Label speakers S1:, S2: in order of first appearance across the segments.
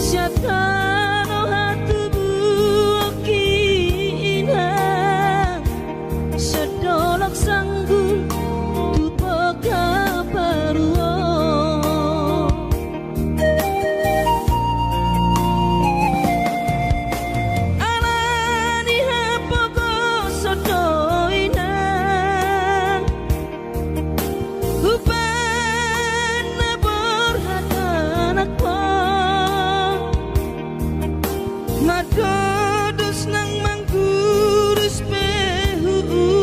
S1: Siatano hatumu okina sedolok sanggul tupo kaparuo alani hapoko sodoina upana borhatanakpo madodos nang manggurus pehu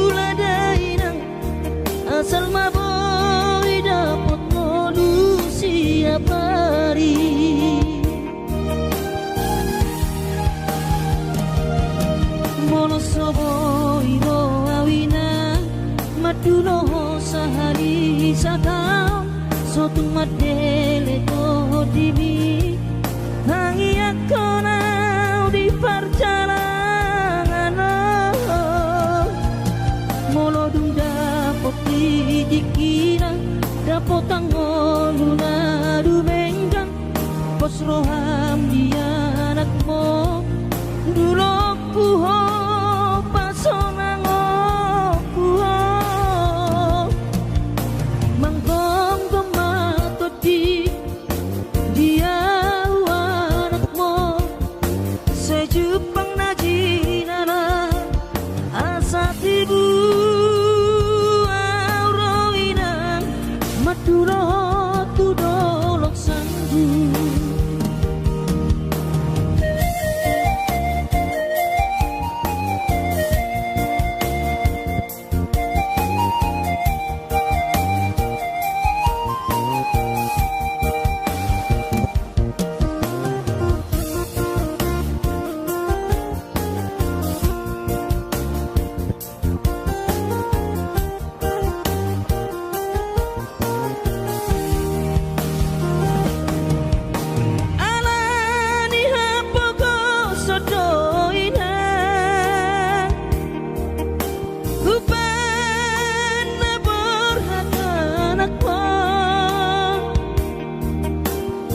S1: uladainang asal maboy dapat molusi apari mono soboy ro awina maduno sahari sakau sotung madele to dimi hangi akona di perjalanan molodung dapot dikira dapot tangoluna dumenggang pos roham dia anakmu dulok puho pasonango puho manggong gemato di dia sejupang najinana asat ibu auroinang maduro tudolok sanggu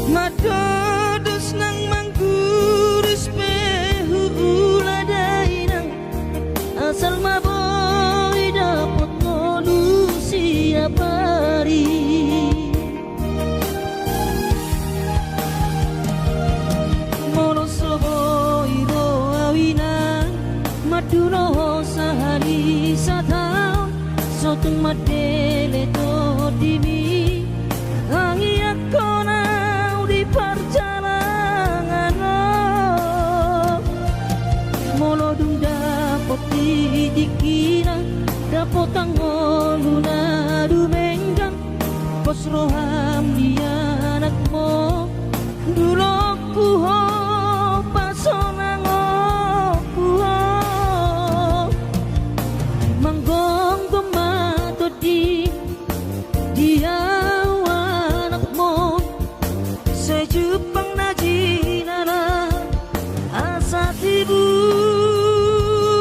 S1: madodos nang manggurus pehu uladainang asal maboy dapat molusi apari mono soboy ro awina maduno sahari satau sotung madele to dimi hangi akona di perjalanan molodung dapot dikira dapot tangoluna dumenggang pos roham dia anakmu dulok puho pasonango puho manggong gemato di dia sejupang najinana asat ibu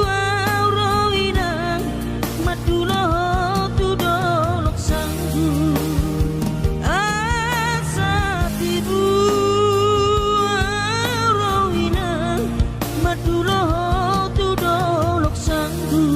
S1: auroinang madulo tudolok sanggu asat ibu auroinang madulo tudolok sanggu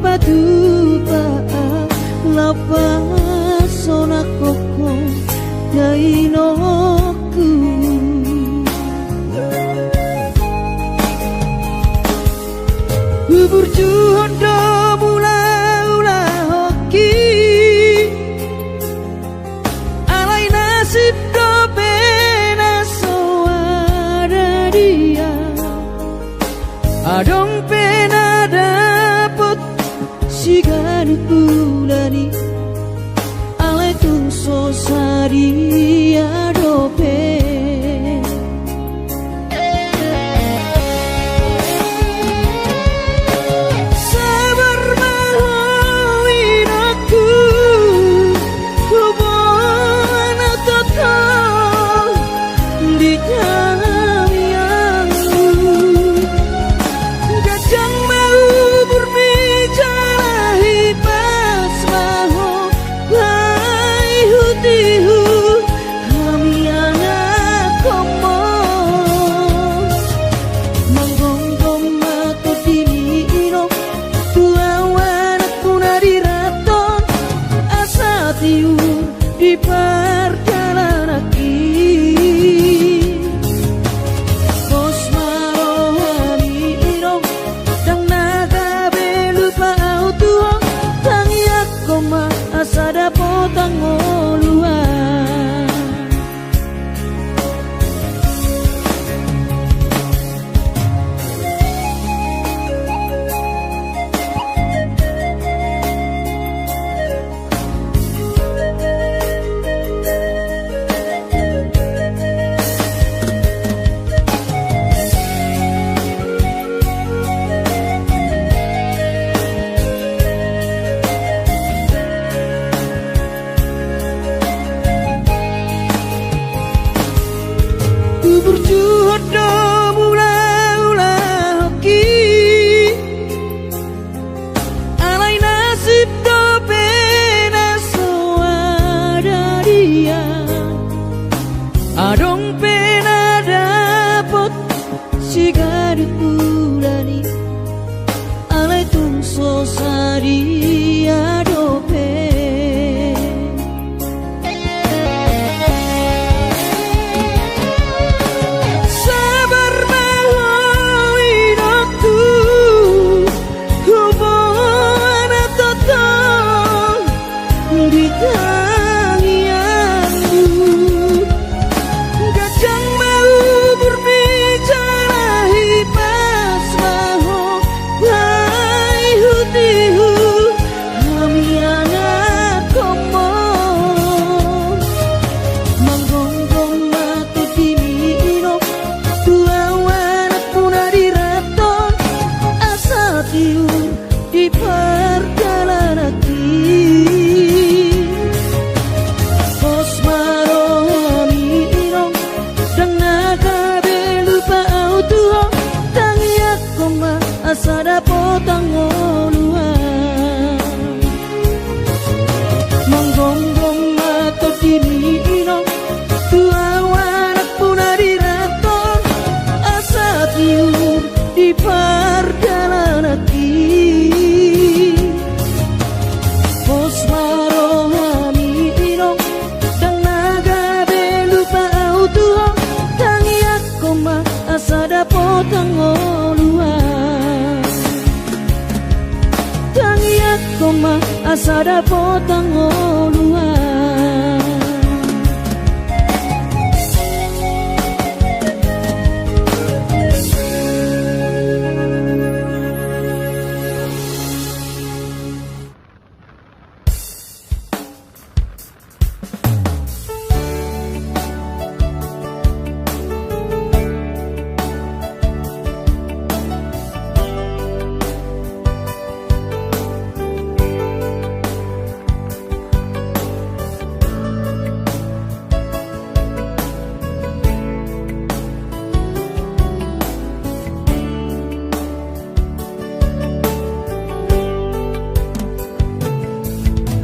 S1: batu paa lapas sona koko dainoku bubur juhondo mula-ula hoki alai nasib do pena soada dia adong pena dapet sigadu tulani alai tung sosari adope di perjalanan bos marohani irong dang naga belupa auto tangiak koma asada potang oluan berjuhodo mula-ula hoki alai nasib do pena soada dia adong pena dapot sigadu tulani alai tung sosari adope di perjalanan bos marohani irong dang naga belupa auto tangiak koma asada potang oluan monggonggong mato dini irong tua wanak puna diraton asa tiur di perjalanan bos marohani irong dang naga belupa auto tangiak koma asada potang oluan tangiak koma asada potang oluan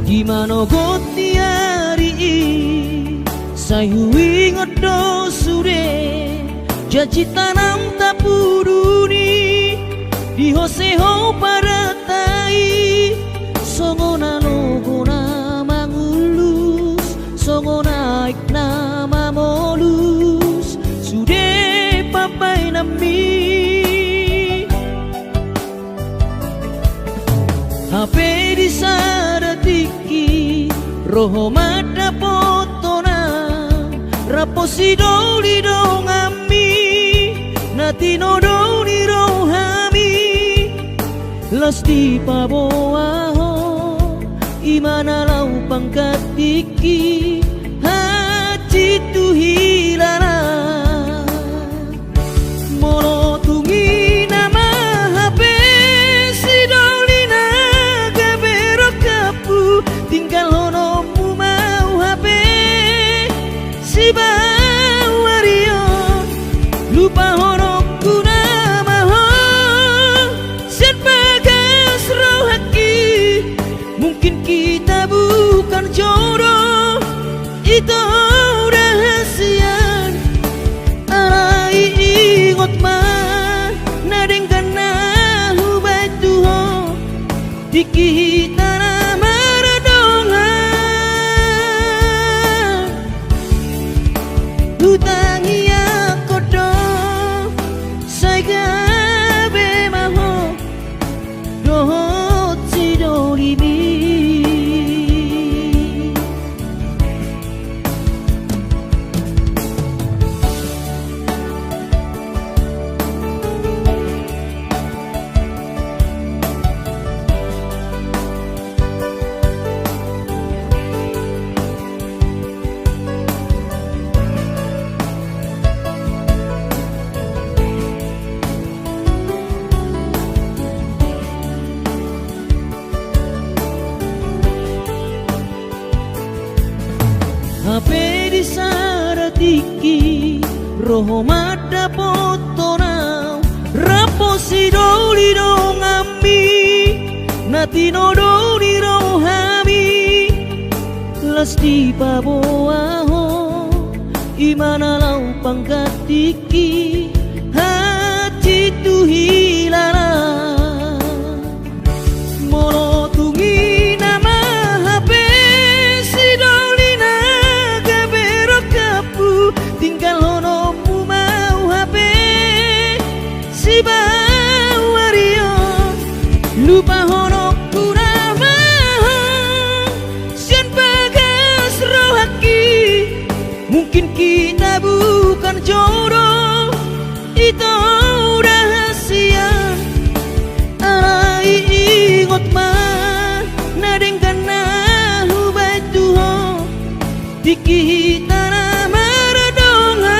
S1: di mano goti ari sayui ngodo sure jaji tanam tapuruni di hose ho paratai HP di sadatiki roho mata potona raposi doli dongami natino doni rohami lasti paboaho imana lau pangkat tiki haji tu hilala molo tungi nama HP si dolina gabero kapu tinggal honomu mau HP si bawario lupa honokku nama ho sen bagas rohaki mungkin kita bukan jodoh itu rahasia alai ingot mah nadengkan nahu baituho diki tanah maradongan hutangi akodo saigabe maho dohot sidolibi HP di sadatiki roho mata potona raposi doli dongami natino doni rohami lasti paboaho imana lau pangkat tiki hati tu hilala molo tungi nama HP si dolina gabero kapu tinggal honomu mau HP si bawario lupa honokku nama sian bagas rohaki mungkin kita bukan jodoh itu rahasia alai ingot mah nadengkan nahu baituho diki tanah maradongan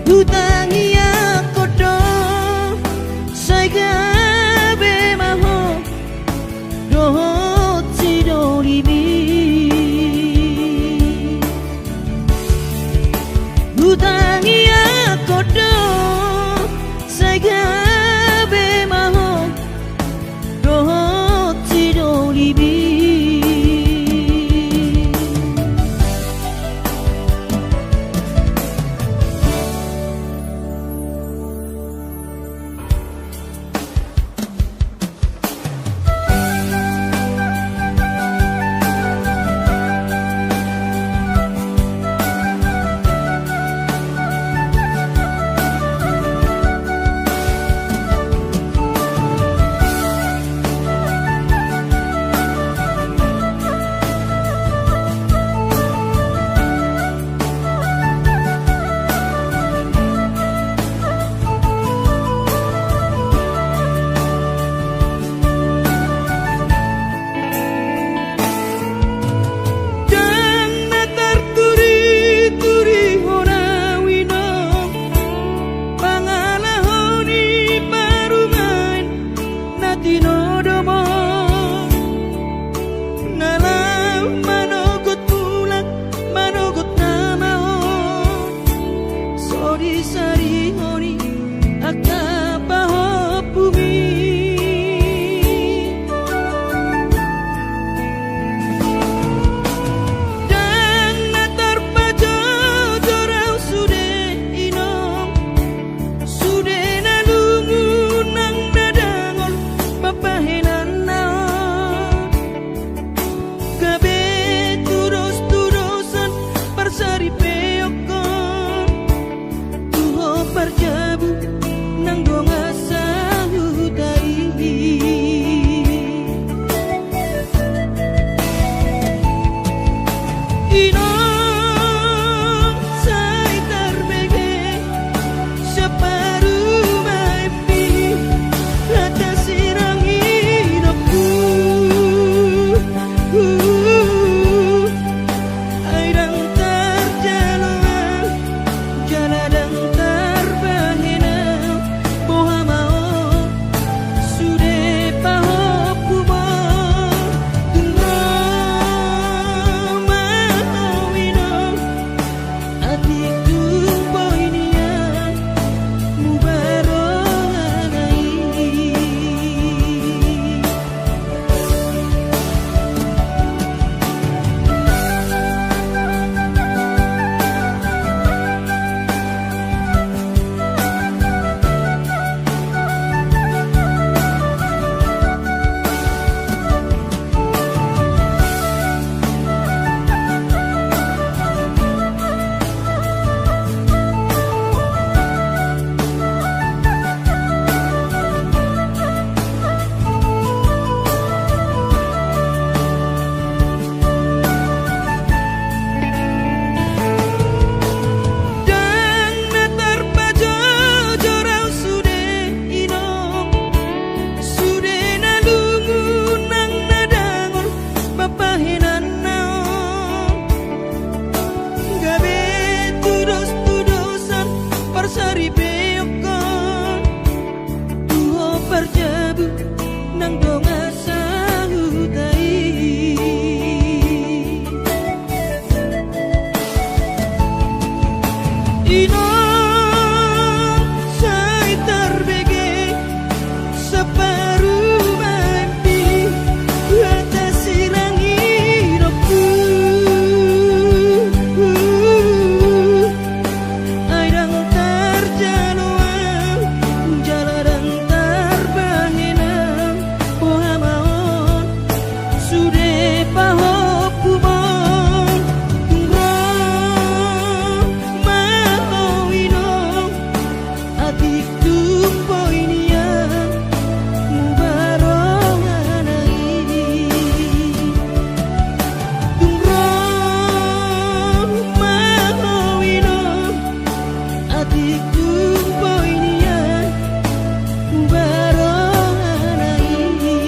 S1: hutangi akodo saigabe maho dohot sidolibi hutangi akodo saigabe maho dohot sidolibi berjabu nang donga sahutai ino sai terbege separuh mimpi atas silang hidupku airang terjaluan jalanan terbanginam pohamaon sude pahop kumon tungro mau ino adik tumpo inian mubarongan ini tungro mau ino adik tumpo inian mubarongan ini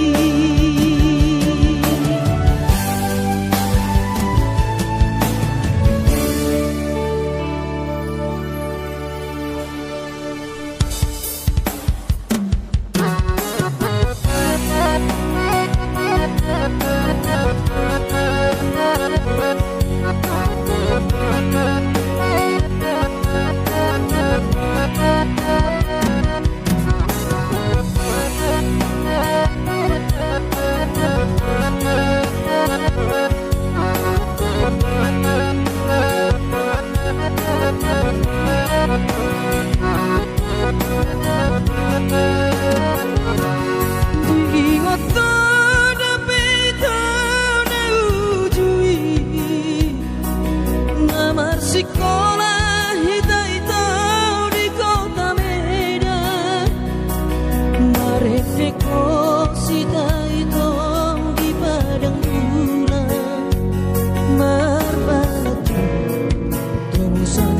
S1: sekolah hita-hita di kota Medan Mareteko sita-hita di padang bulan Marbalatu terusan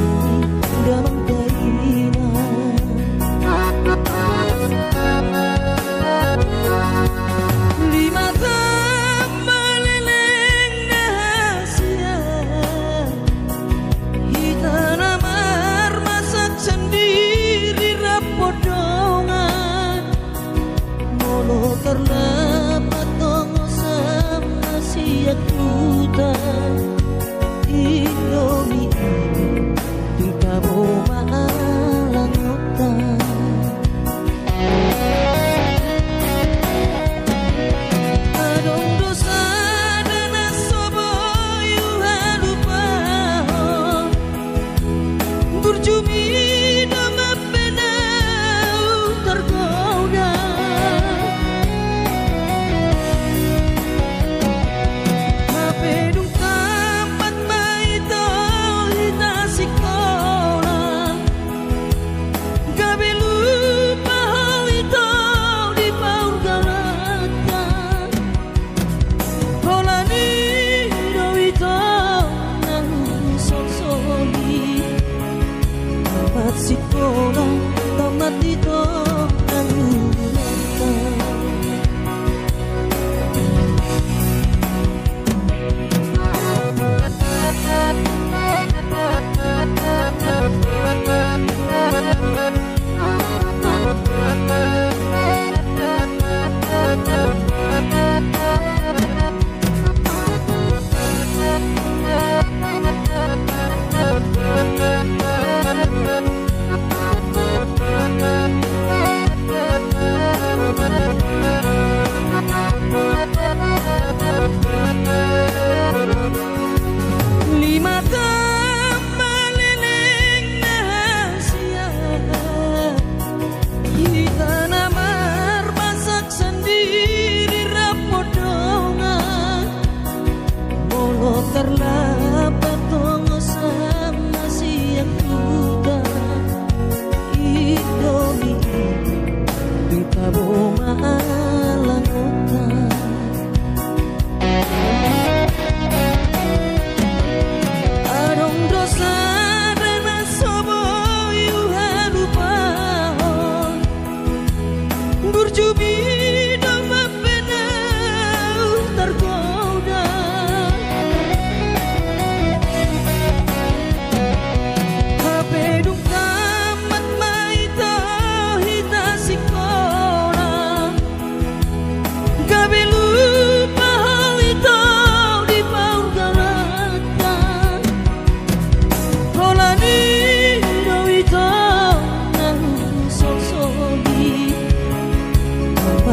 S1: dalam keinginan lima tambah leleng rahasia tanamar masak sendiri rapodongan molo terdapat tongo sama siak hutan Indomie tingkah boma alang hutan adong dosa dan asoboyu halupahon berjumi nama penau tergoda mapedung tempat maito hita sekolah gabe lupa itu di paur galatan kolani dowito nang sok-soli tamat sekolah tamat itu nang lima tambah leleng rahasia kita namar masak sendiri rapodongan molo terlapat tongo sama siang hutan Indomie kita boma alang hutan adong dosa dan asoboyu halupahon berjubi nama penau tergoda hapedung tamat maito hita sekolah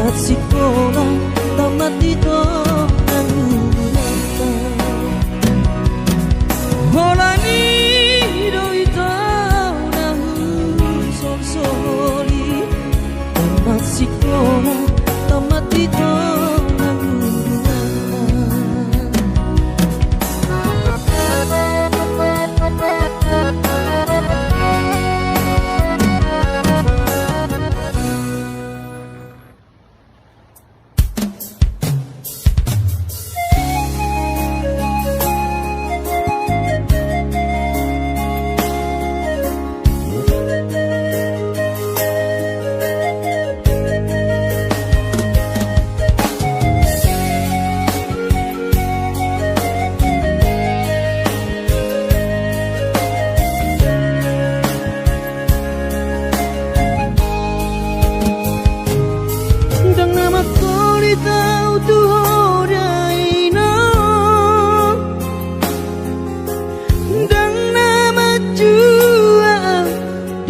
S1: tamat sekolah, tamat itu nangunata. Holani doi tau nangun sonsori, tamat sekolah, tamat itu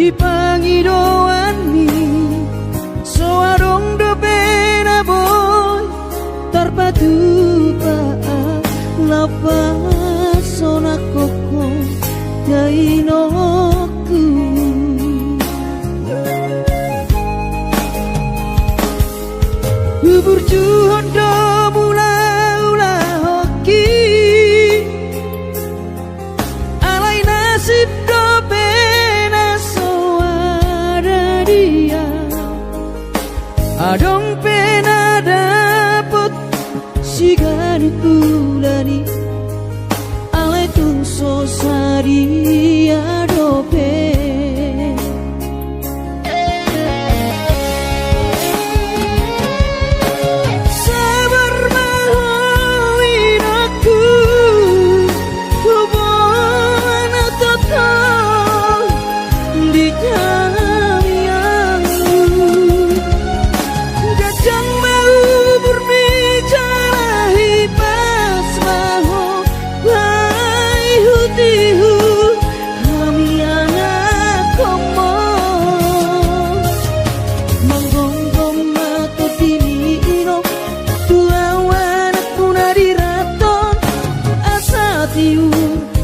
S1: dipangi doani soarong do pena boy terpadu paa lapa sona koko dainoku bubur juhon do mula hoki alai nasib do adong pena dapet sigari tulani alai tung sosari adope sabar mahoin aku hubungan total di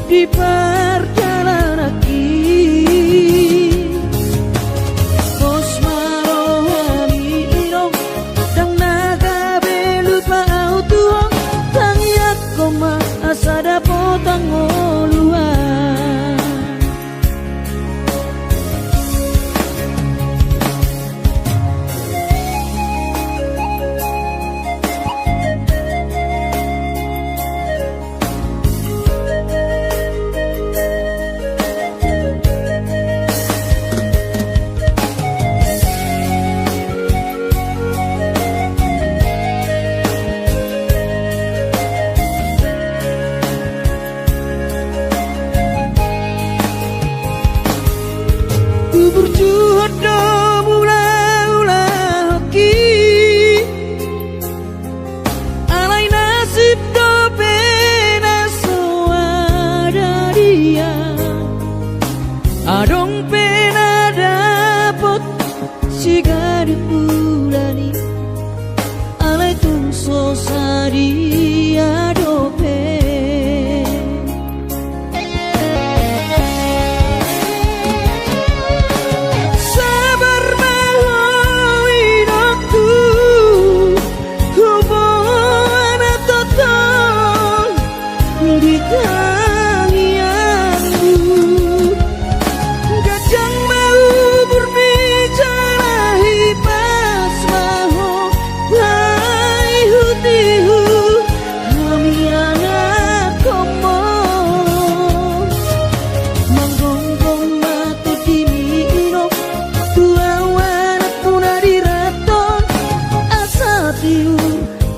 S1: di perjalanan Kos marohani irong dang naga belupa autuong tangiak koma asada potang oluan berjuang do mula hoki alai nasib do pena soada dia adong pena dapot sigari pulani alai tung sosari adope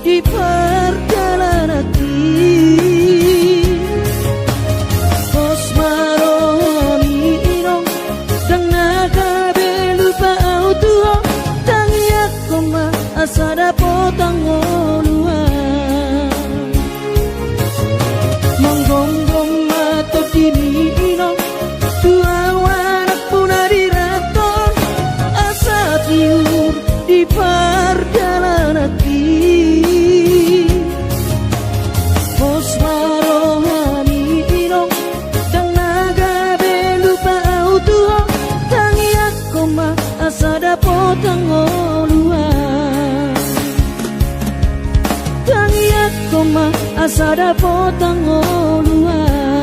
S1: di perjalanan Kos marohani irong dang naga belupa autuong tangiak koma asada potang oluan monggonggong mato dini inong tua wanak punari raton asa tiur di perjalanan hati Pos marohani irong Dang naga belupa autua Tangi aku ma asada potang oluan Tangi aku ma asada potang oluan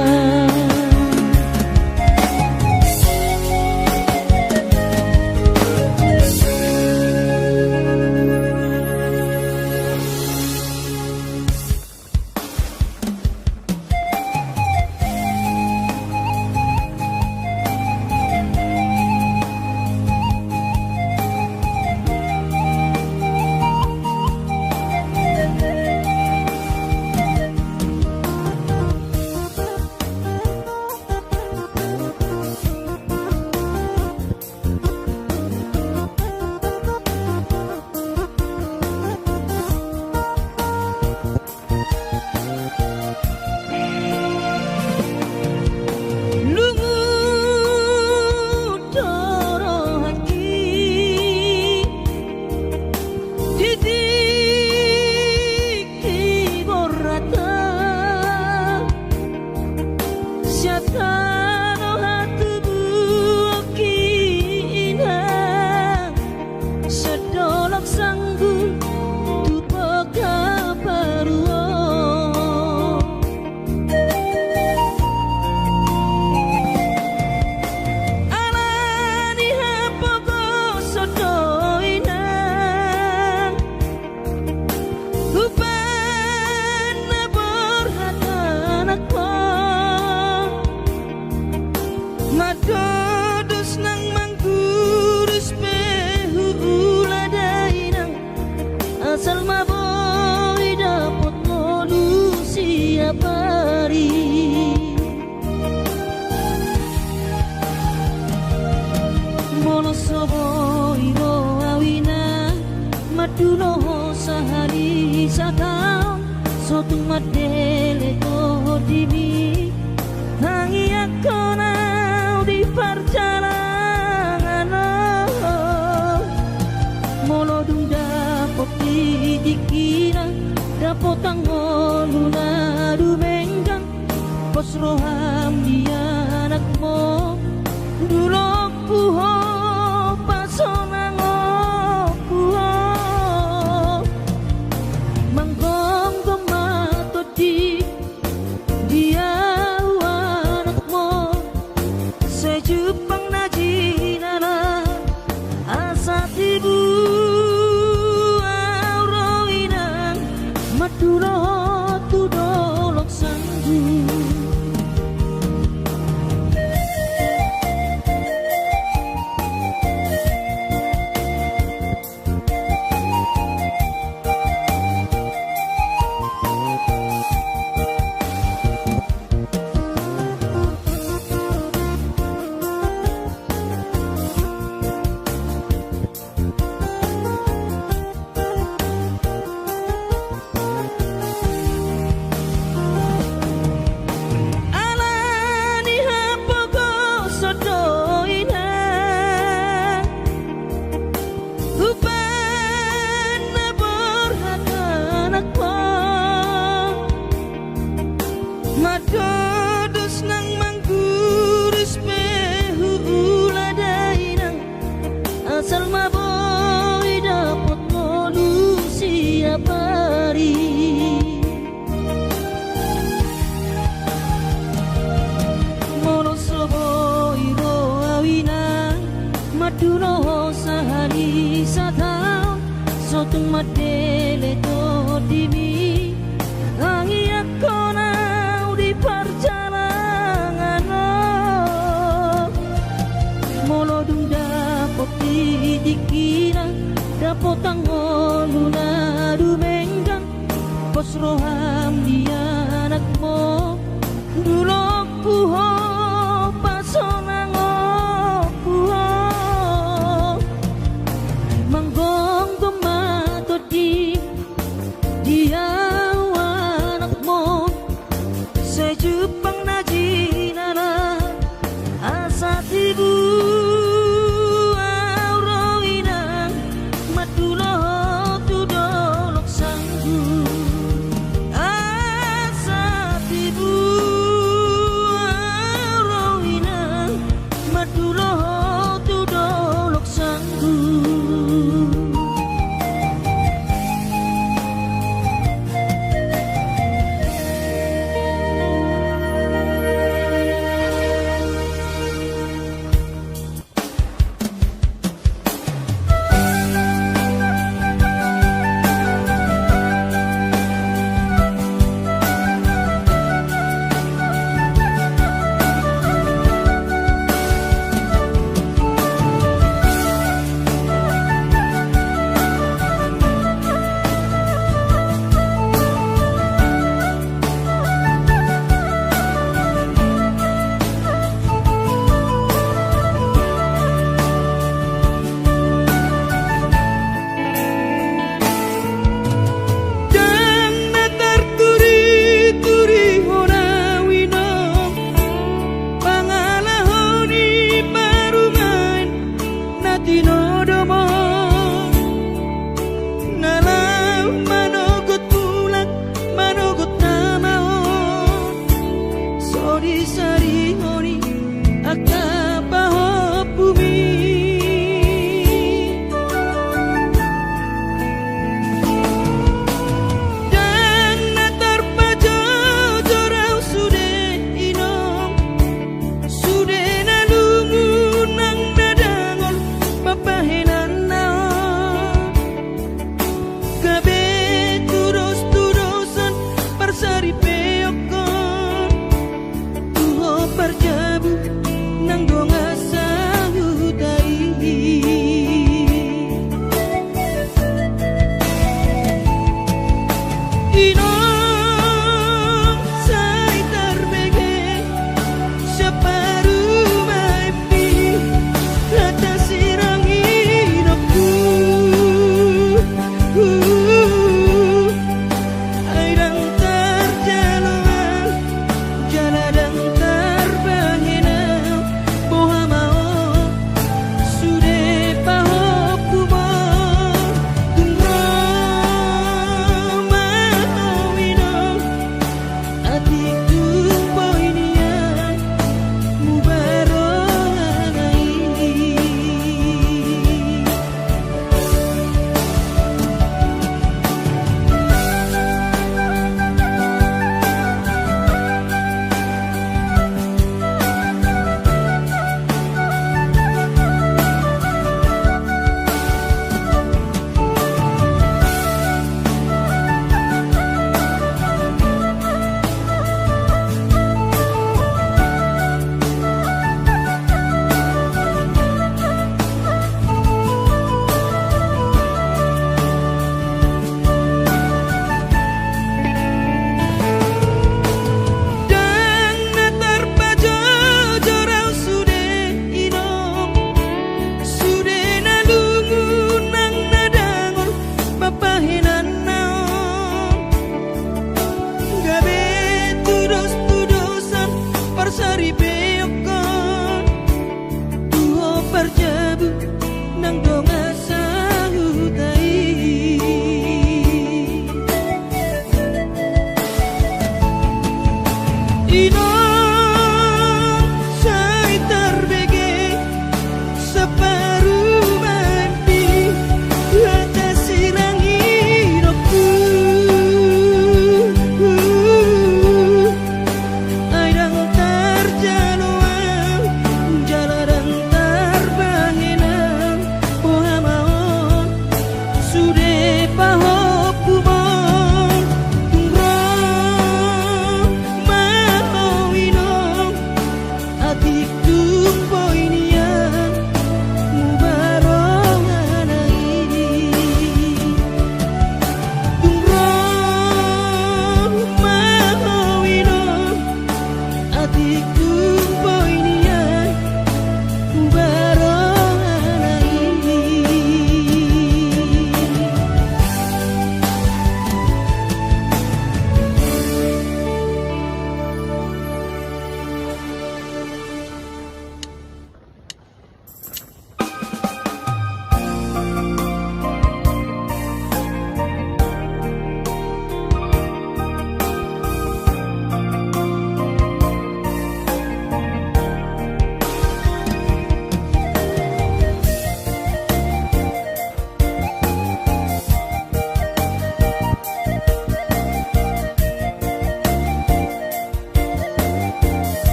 S1: Asal maboy dapat ngolu siap hari Mono soboy ro awina Maduno sahari satang Sotung madele to dimi Hangi aku nau di perjalanan Mono dung dapat dikira Dapat tanggol na dumenggang Pos roham dia anakmu Dulok puho pasonang puho Manggong gemato di dia anakmu Sejupang najinana asat ibu Madura tu dolok sanggu Madodos nang mangguris pehu uladainang Asal maboy dapat ngolu siap hari Mono soboy ro awina Maduno sahari satang Sotung madele to dimi Hangi aku di perjalanan Molodung dapat dikira Dapat tanggol na dumenggang Pos roham dia anakmu Dulok puho pasonang puho Manggong gemato di dia anakmu Sejupang najinana asat ibu auroinang Madulo tu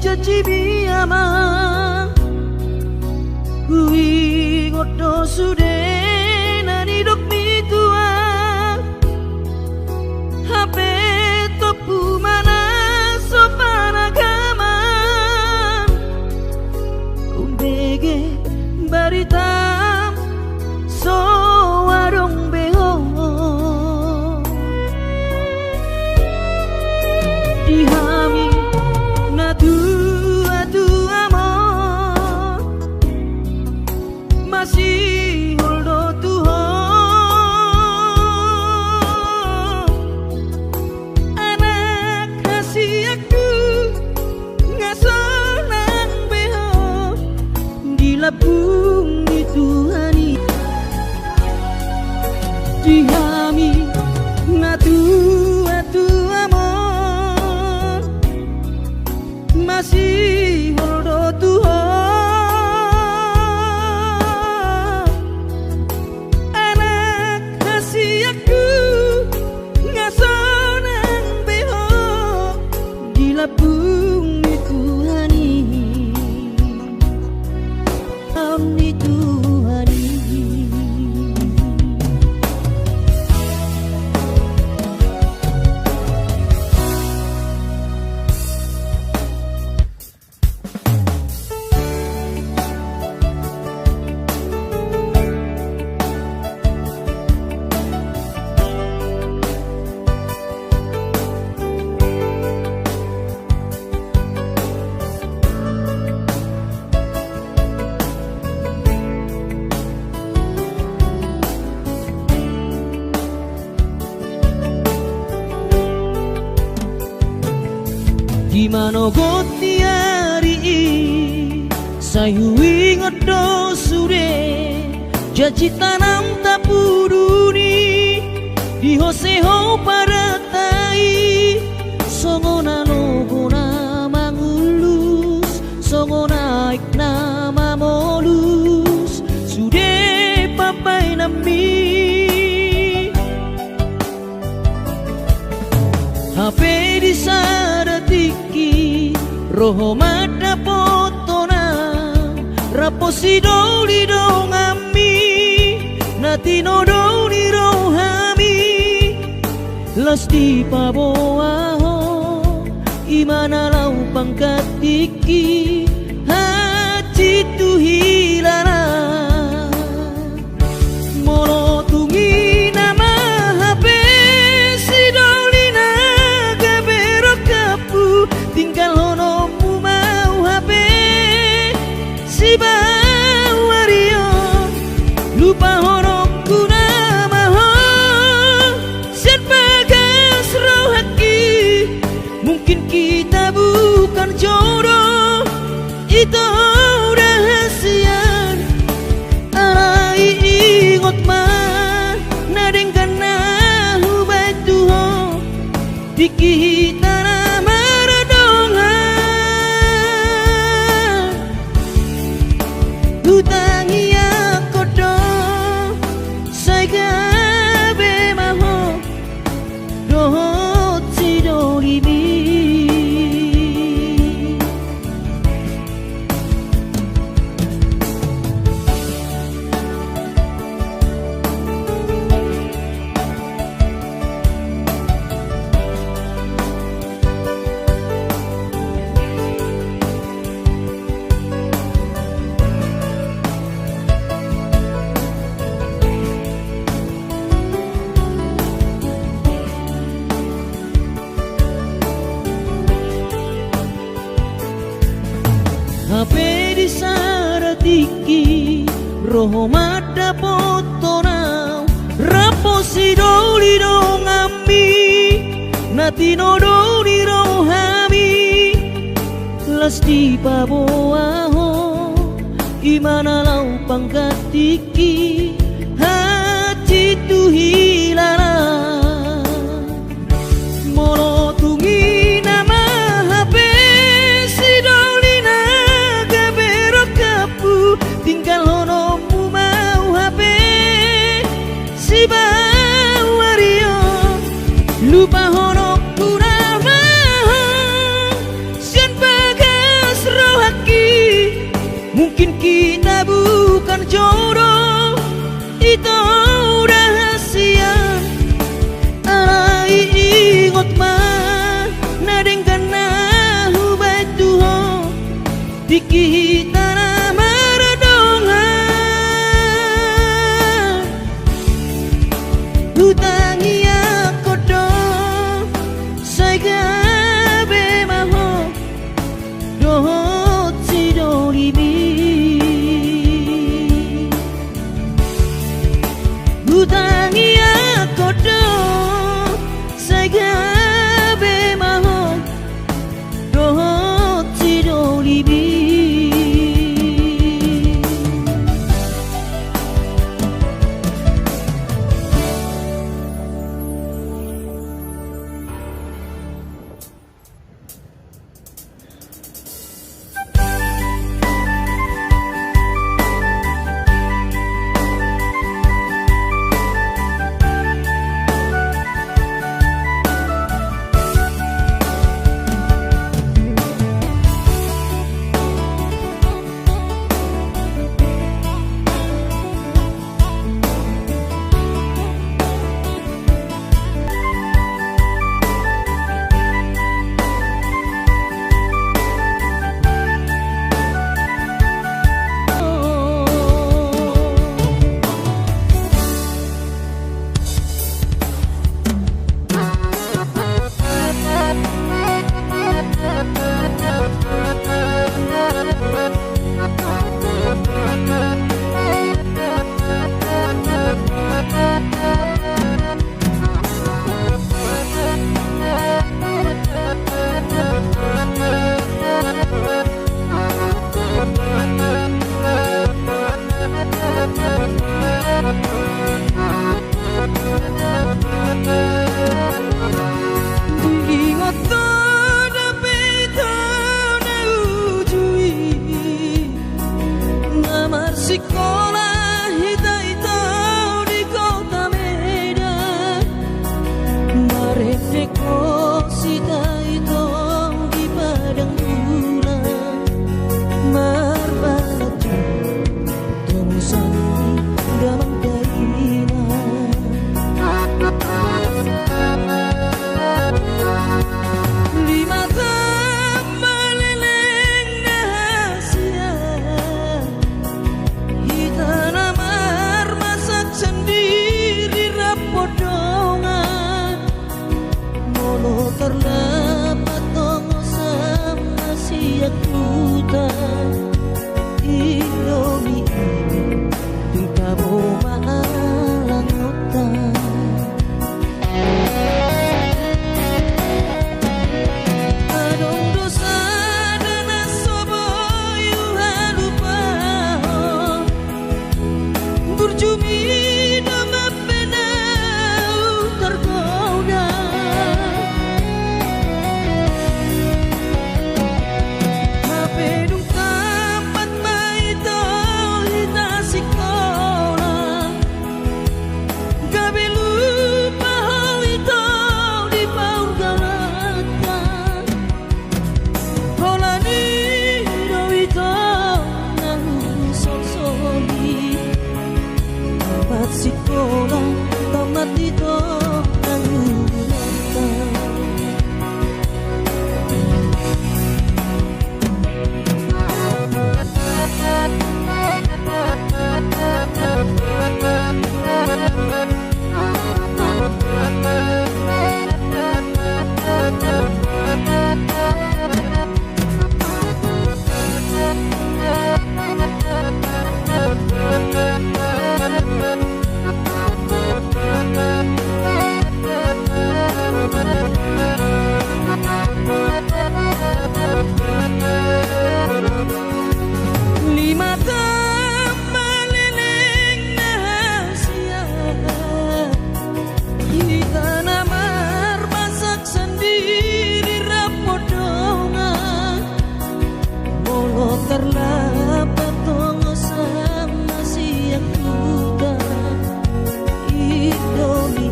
S1: jacibi ama kui ngoto sude nani dok mi tua HP topu mana sopan agaman umbege baritam so warung beho dihami na tua amor masih holdo tuho anak kasih aku ngasonang beho dilabung di Tuhani dihami na tua amor masih holdo tuho anak kasih aku ngasonang beho dilabung di Tuhani di Tuhani. Di mana goti hari sayu ingat do sure janji tanam tapuduni di hoseho paratai songona logona mangulus songona ikna mamolus sude papai nami HP di sadatiki roho mata potona raposi doli dong ami natino doli rohami lasti paboaho imana lau pangkat tiki haji tu hilala molo tungi nama HP si doli naga berok kapu tinggal honomu mau HP si bawario lupa honokku nama ho sian bagas rohaki mungkin kita bukan jodoh itu rahasian arai ingot man nadengkan nahu baituho dikita nama radongan utangi aku dong saya gabe maho dohot si dolibi HP di saratiki roho mata potona raposi doli dong ami natino doli rohami lasti paboaho imana lau pangkat tiki haji tu hilala molo tungi nama HP si doli naga berok kapu tinggal honomu mau HP si bawario lupa honokku nama sian bagas Mungkin kita bukan jodoh, itu rahasia. Alai ingot mah nadengkan nahu baituho dikita na maradongan hutangi aku do saigabe maho dohot sidolibi hutangi aku do saigabe maho dohot sidolibi. Sekolah hita-hita di kota Medan, mareteko sita-hita di padang bulan, marbalatu temusan damang darina. Lima meleleng rahasia, tanamar masak sendiri rapodongan, mono terdapat tongo sama siak hutan Indomie kita boma alang hutan. Adong dosa dan asobo yuhalupa berjumi nama penau tergoda. Mapedung tempat maito hita sekolah, gabe lupa hal itu di paur galatan. Holani do itu nahu sosoli tamat sekolah, tamat itu nanggulatan. Lima meleleng rahasia, kita namar masak sendiri rapodongan, molo terlapat tongo sama siak hutan Indomie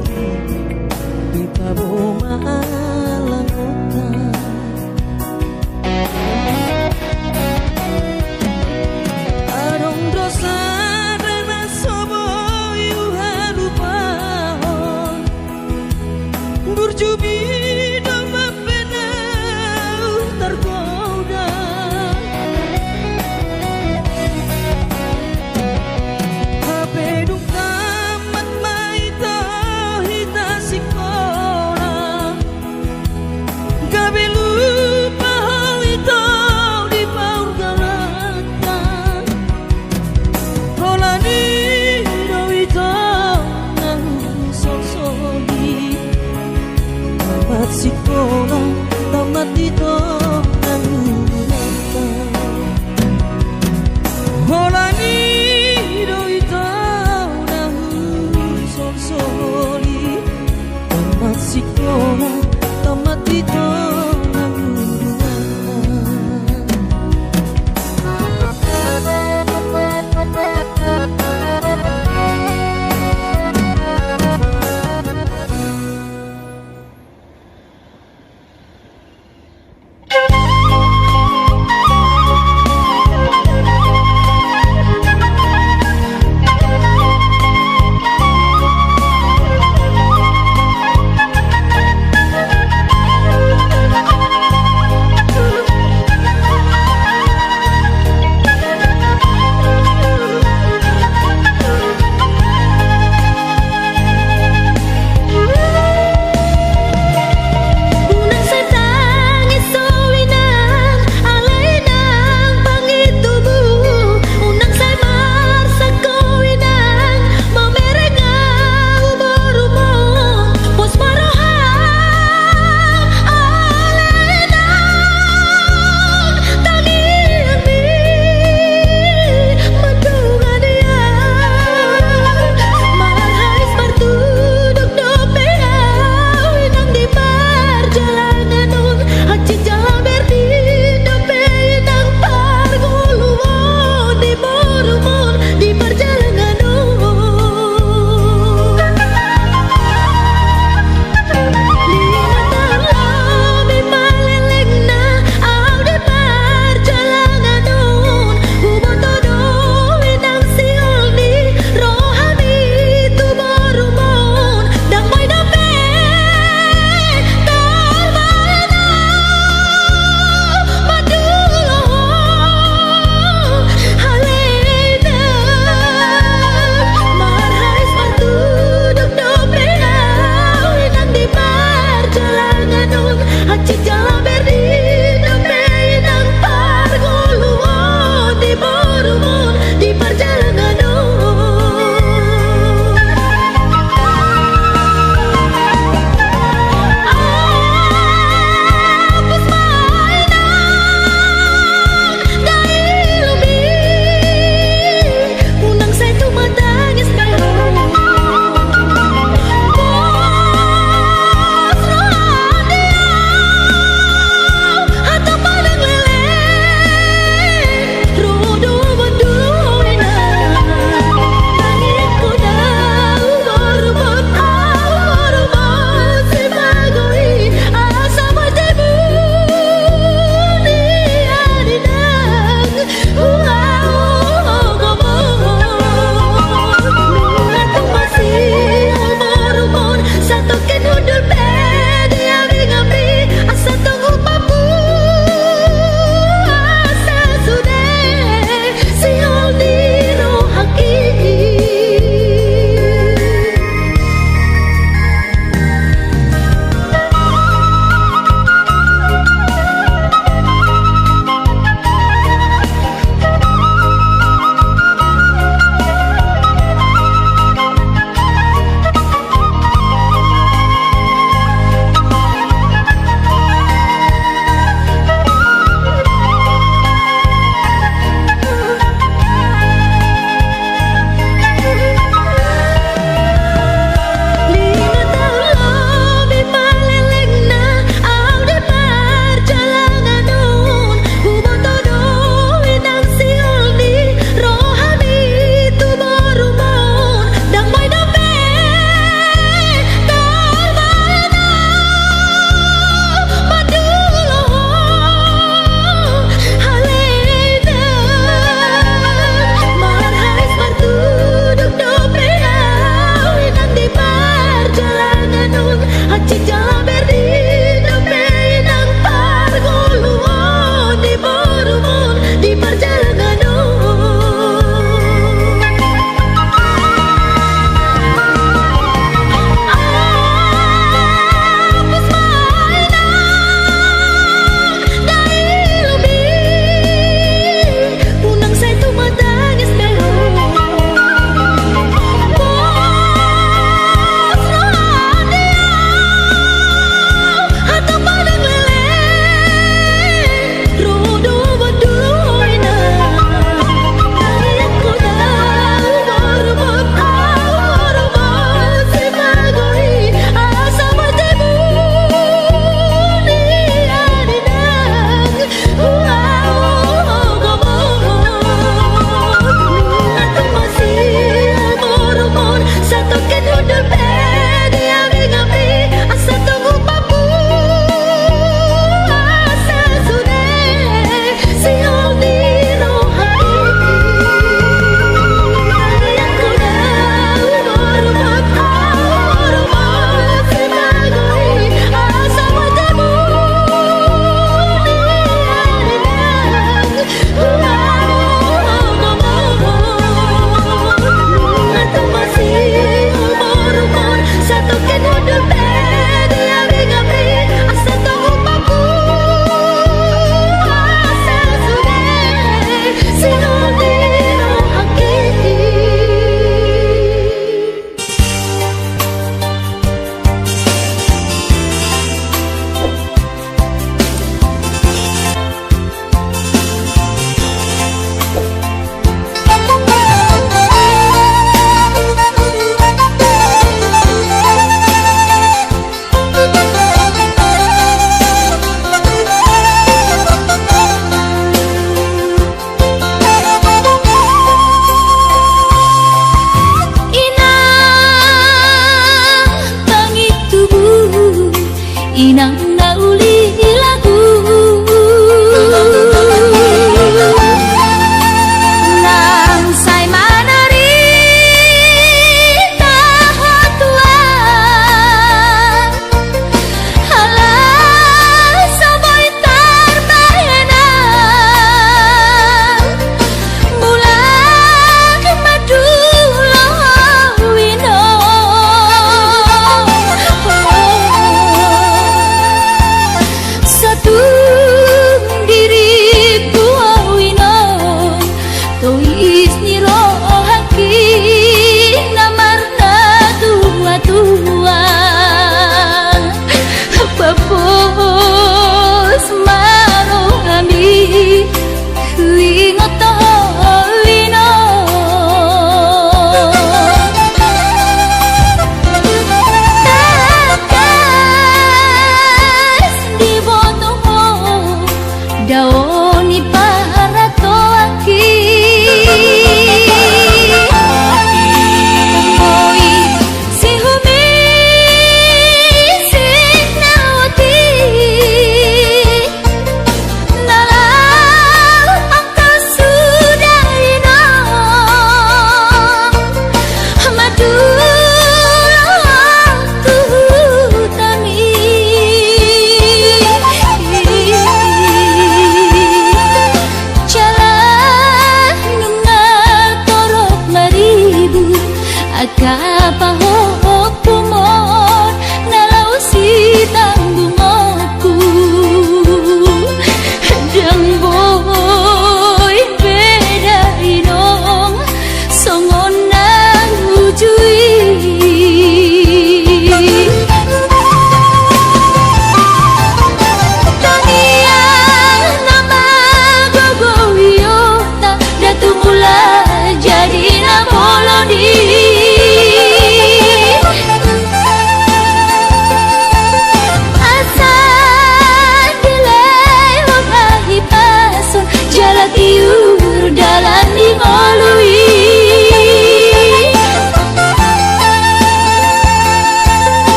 S1: kita boma alang hutan.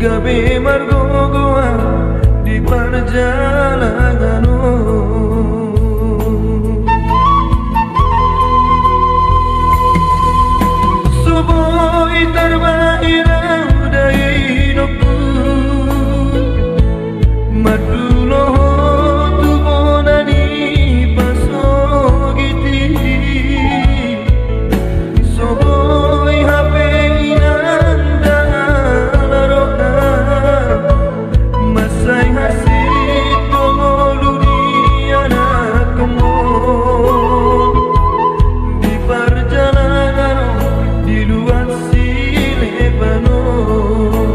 S1: gabe margo goa di perjalanan Soboi terbairau dari hidupku Madulo tu bonani pasogiti Soboi hape inanda laroka Masai hasil tolu dia nak kemon Di perjalanan di luar si Lebanon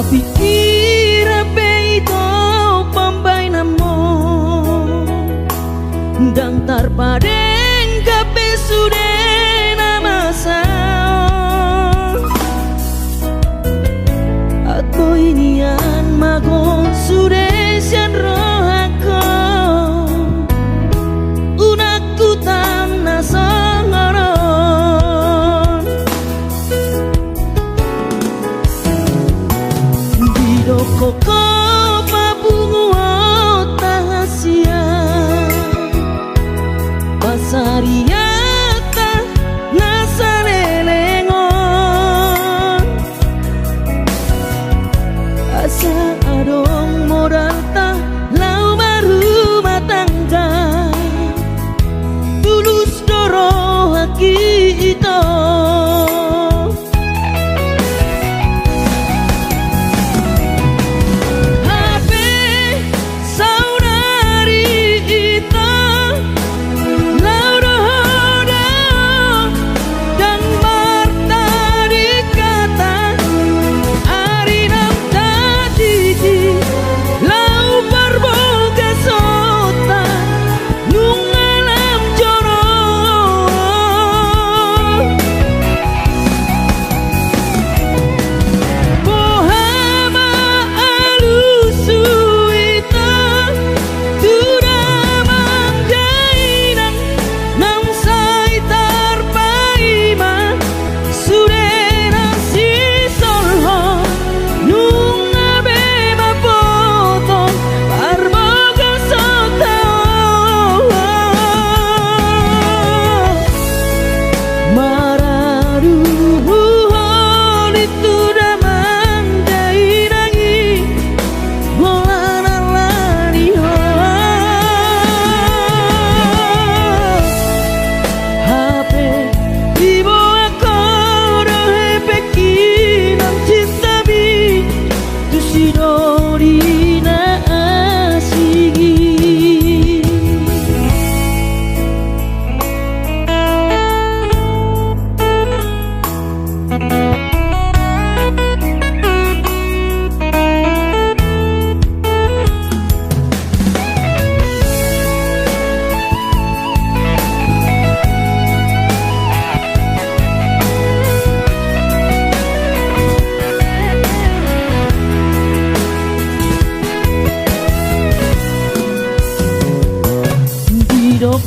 S2: Pikir beito pambai namo dang tarpade
S1: koko pabungu tahasia pasariata nasanelengon asa adong modal ta lau baru matangga tulus doro haki ito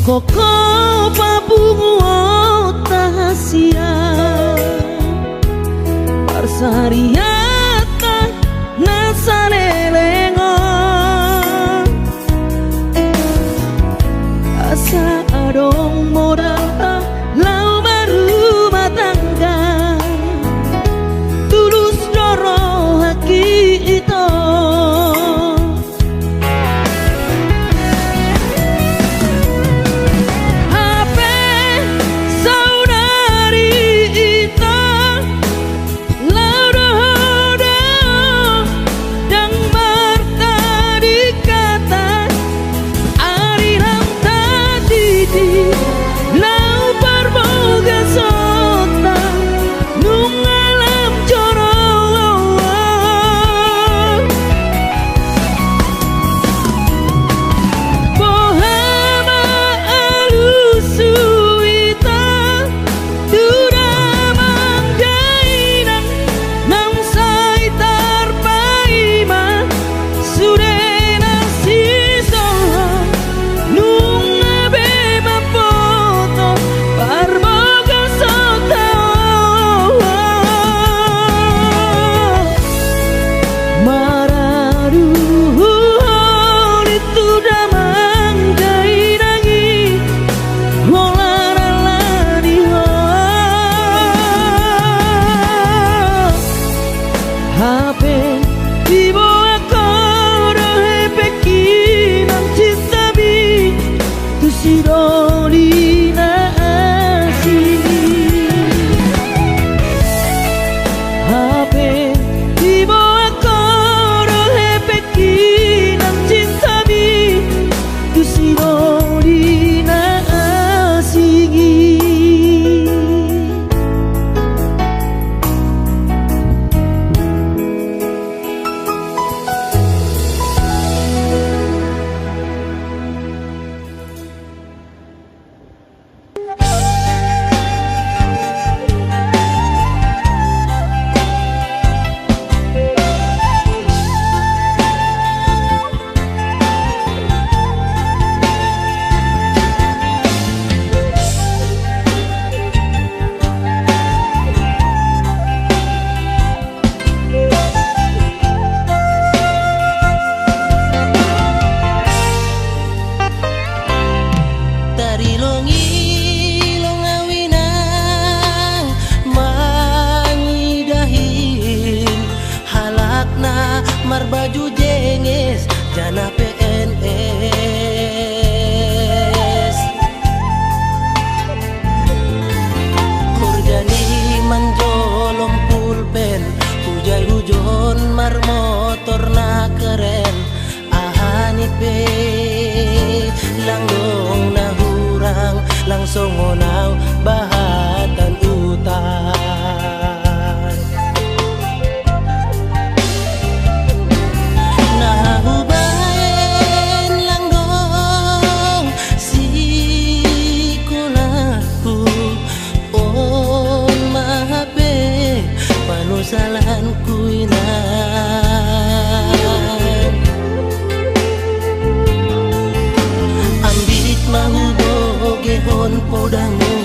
S1: koko pabungu tahasia parsariata nasanelengon asa adong modal ta lau baru matangga tulus doro haki ito mar baju jenges jana PNS. Kurjani manjolom pulpen, hujai hujon mar motor na keren. Ahani pe langgong na hurang langsung ngonaw bahatan utan. Nahubain langgong si kulahu on mahape panusalan kuinan. Ambit mahubo gehon podamu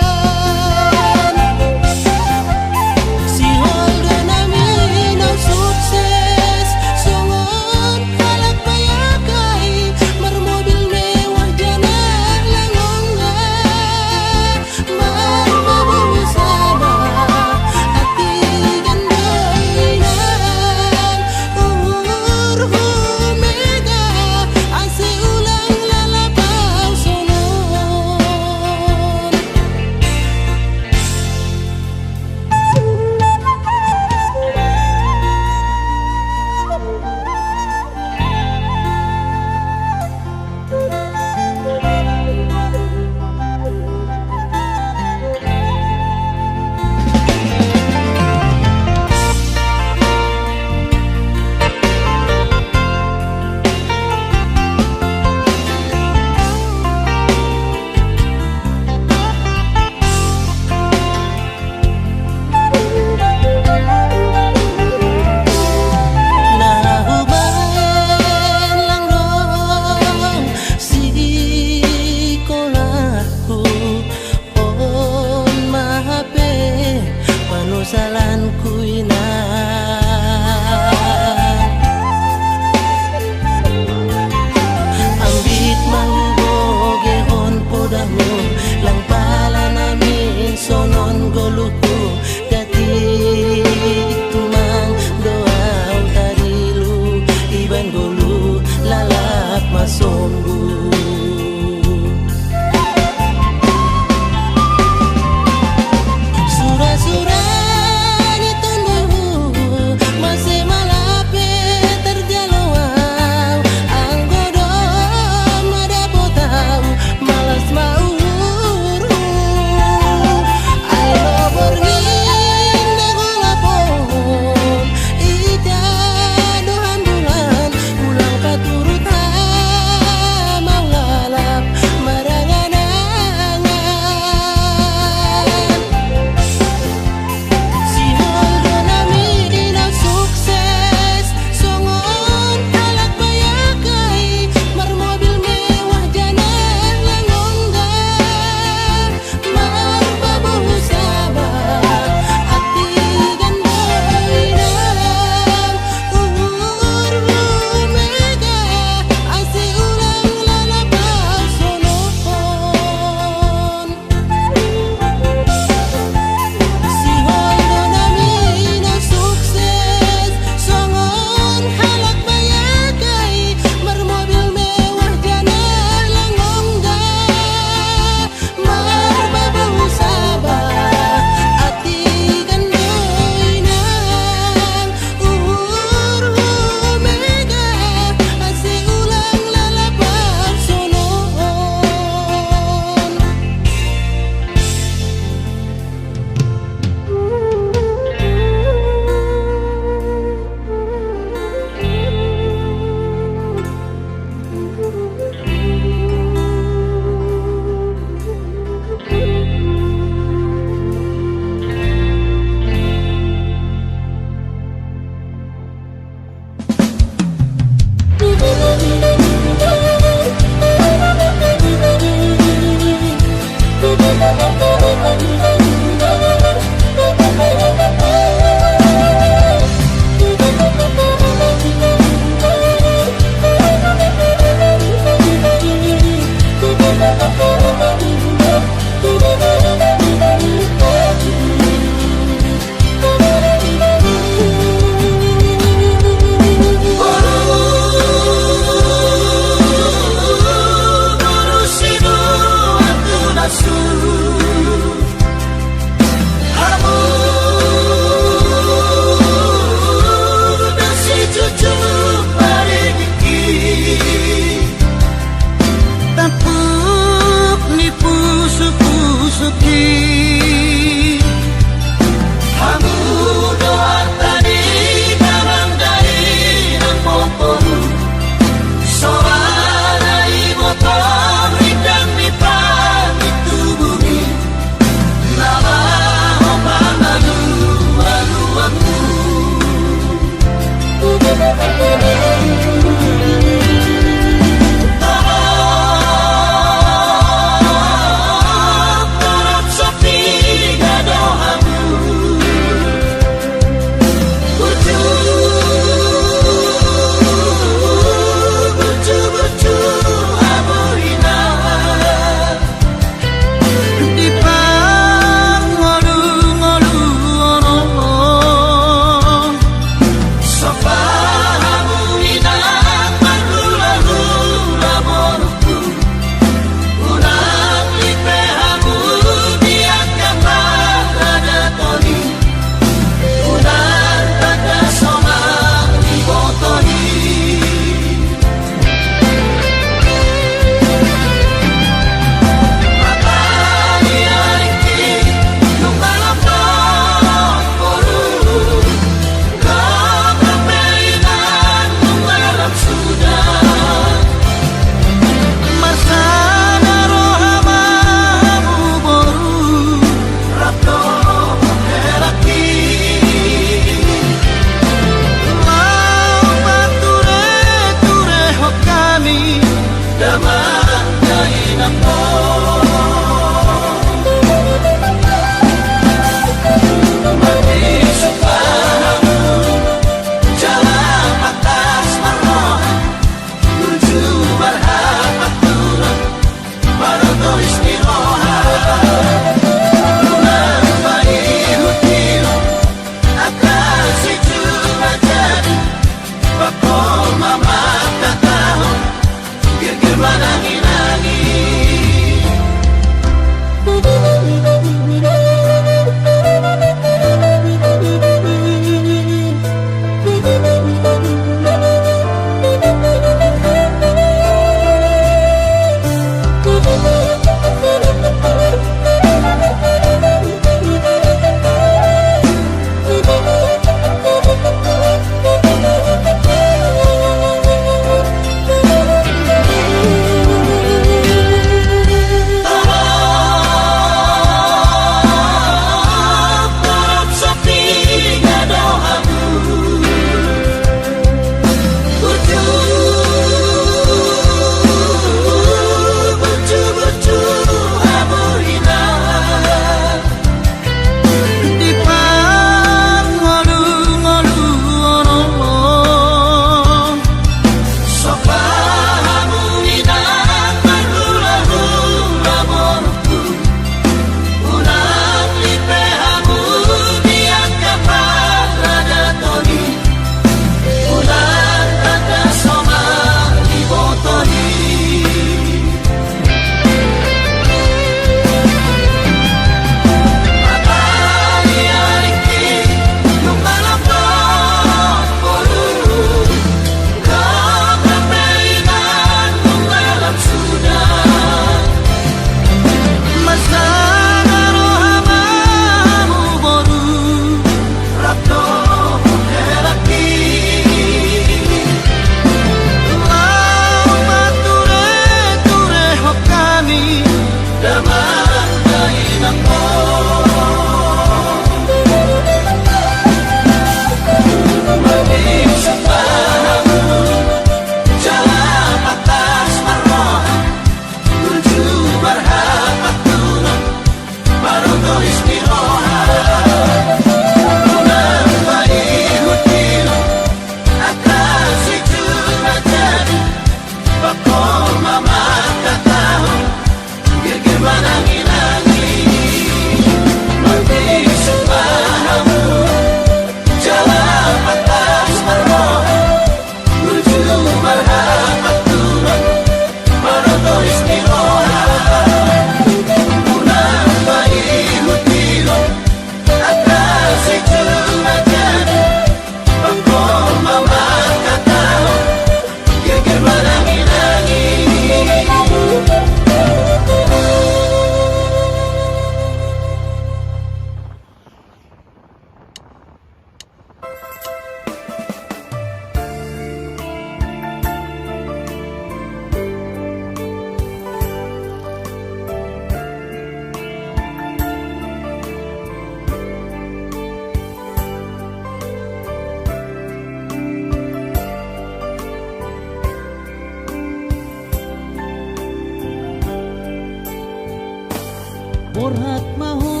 S2: Borhat maho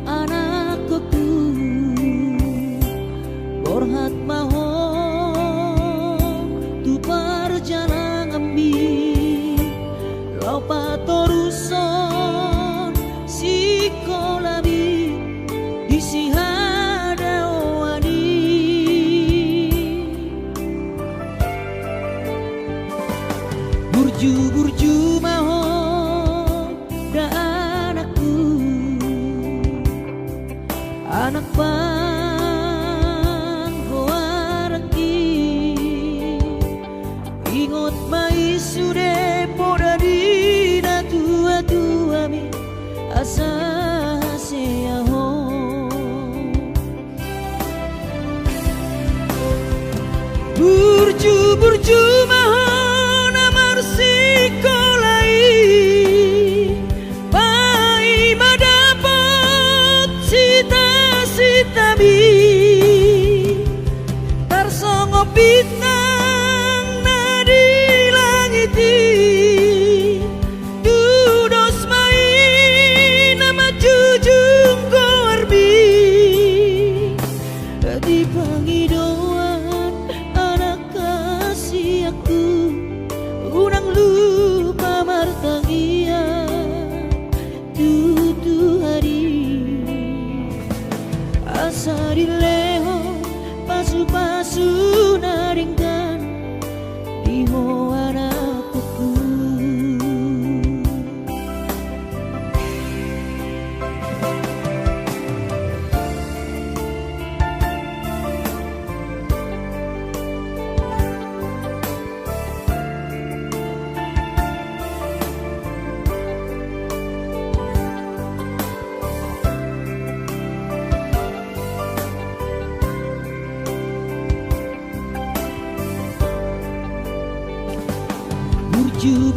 S2: anakku, borhat maho tu perjalanan ambi lau patoruson sikolabi disihada wadi burju maho da anakku, anak bang hoaraki ingot mai sude poda dina tua mi asa seaho burju maho namar sikolai pai madapot sita-sitami tarsongo bintang nadi langiti dudos mai nama jujung goarbi di pangidoan anak kasih aku unang lupa martangia tutu hari asa dileho pasu-pasu naringkan diho anakku.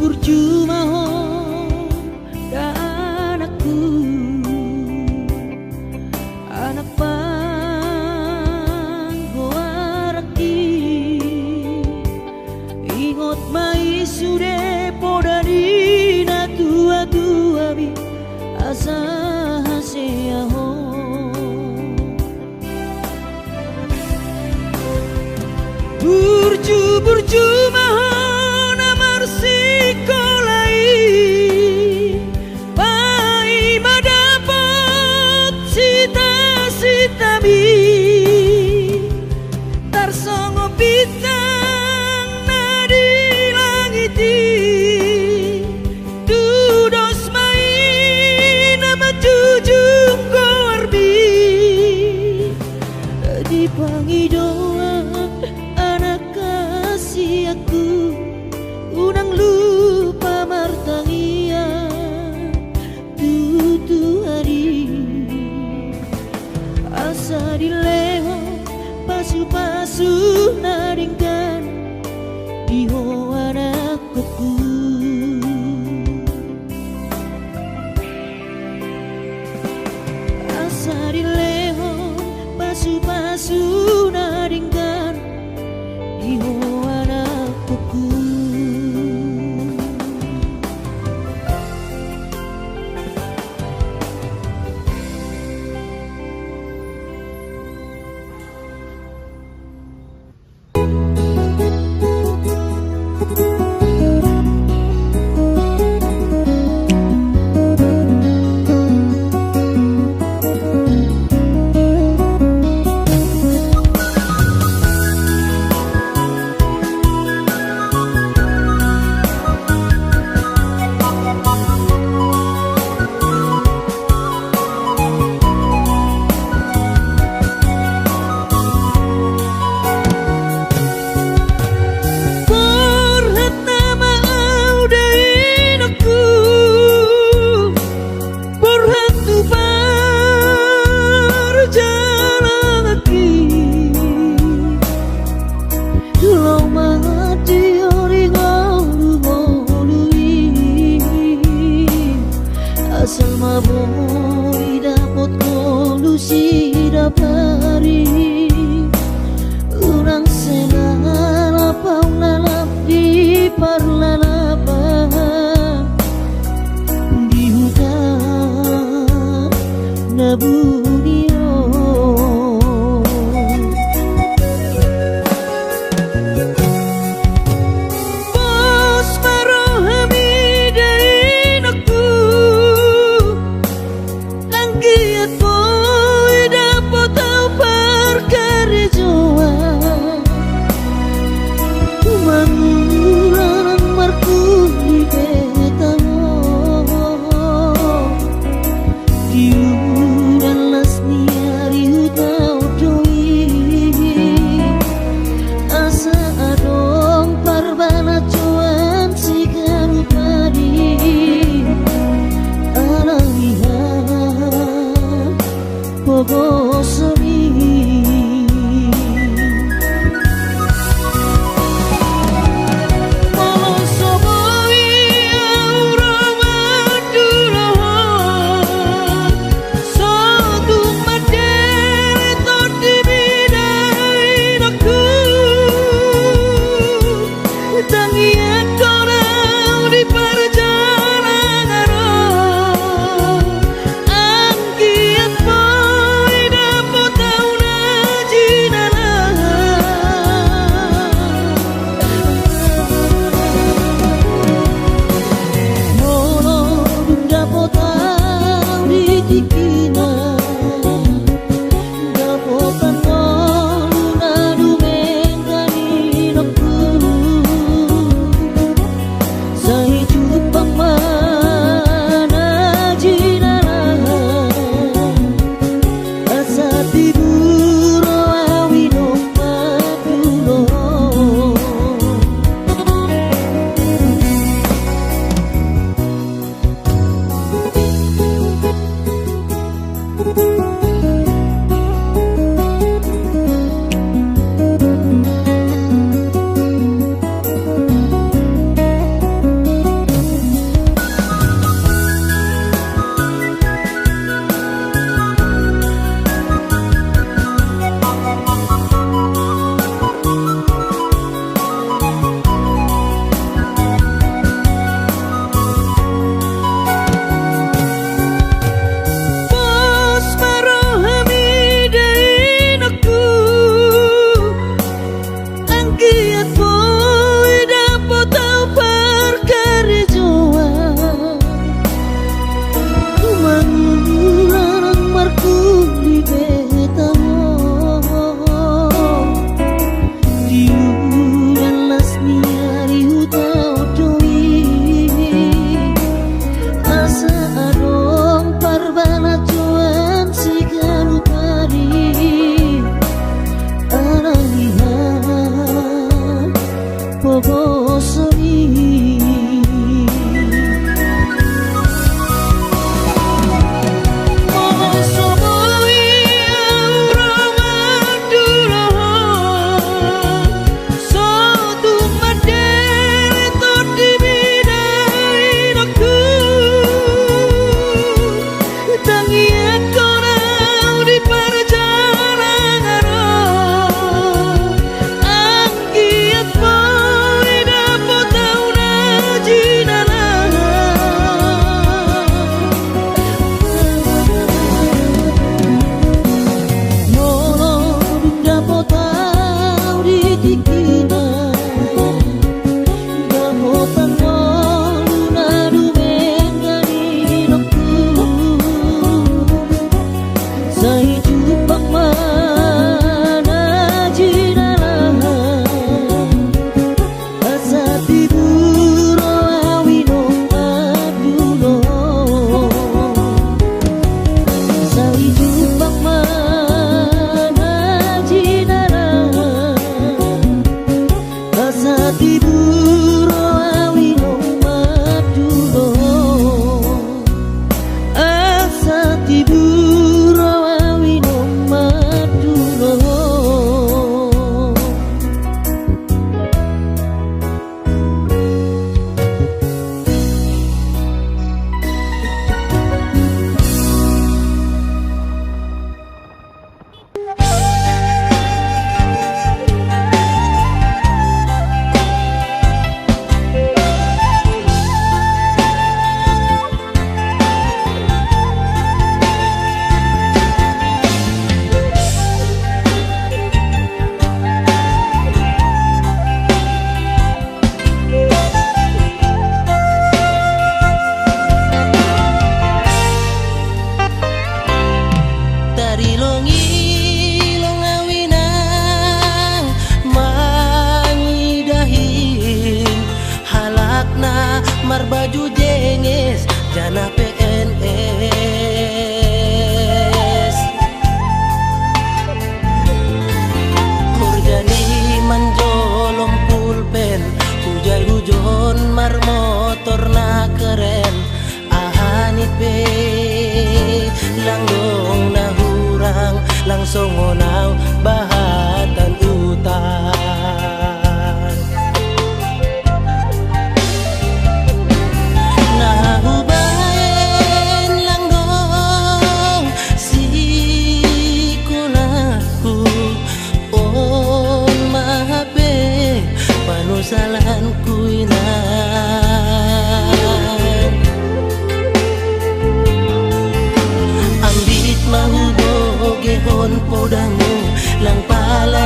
S2: Burju maho da anakku, anak pang hoaraki ingot mai sude poda dina tua bi asa seaho burju maho sikolai pai madapot sita-sitami tarsongo bintang nadi langiti dudos mai nama jujung goarbi di pangidoan anak kasih aku unang lupa martangia tutu hari asa dileho pasu-pasu naringkan diho anakku. Asa dileho pasu-pasu naringkan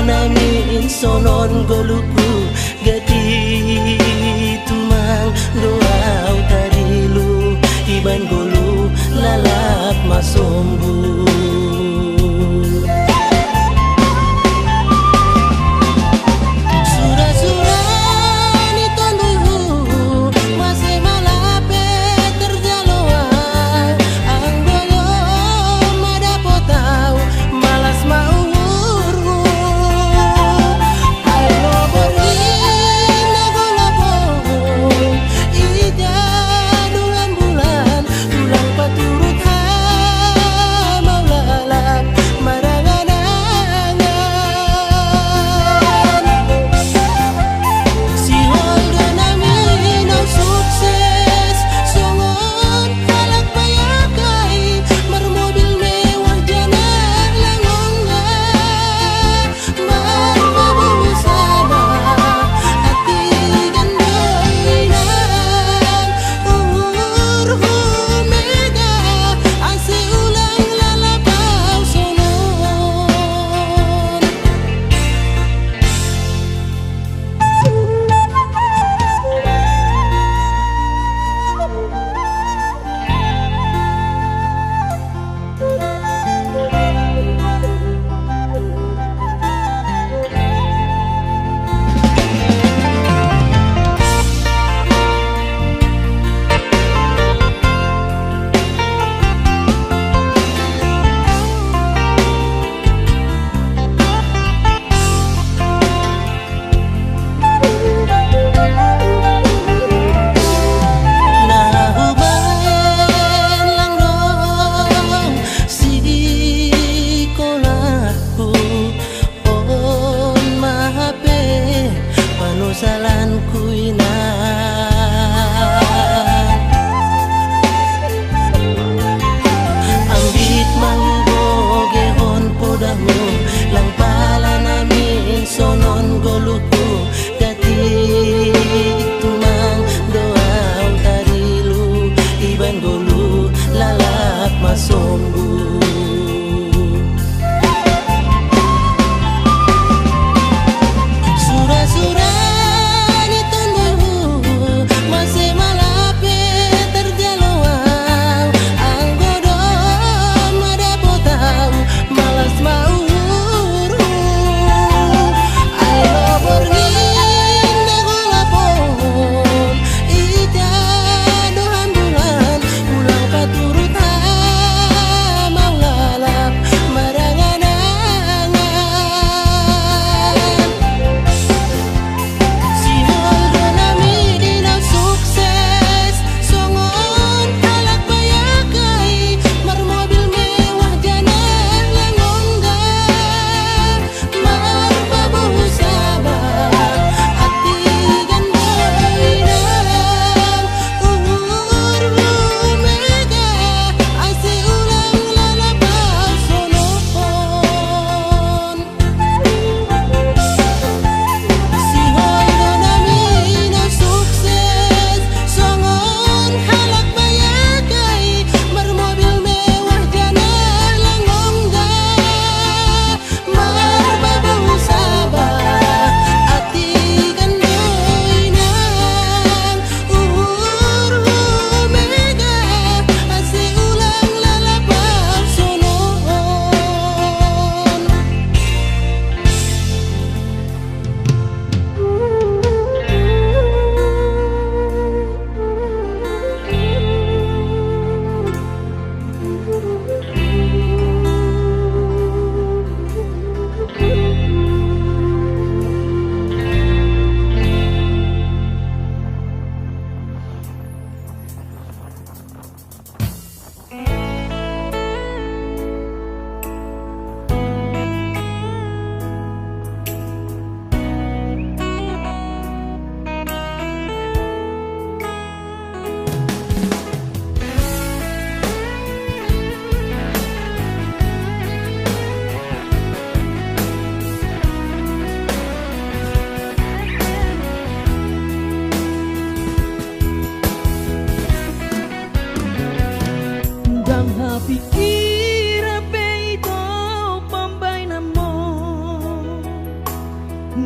S1: nangin sonon goluku gati tumang doau tarilu iban golu lalap masombu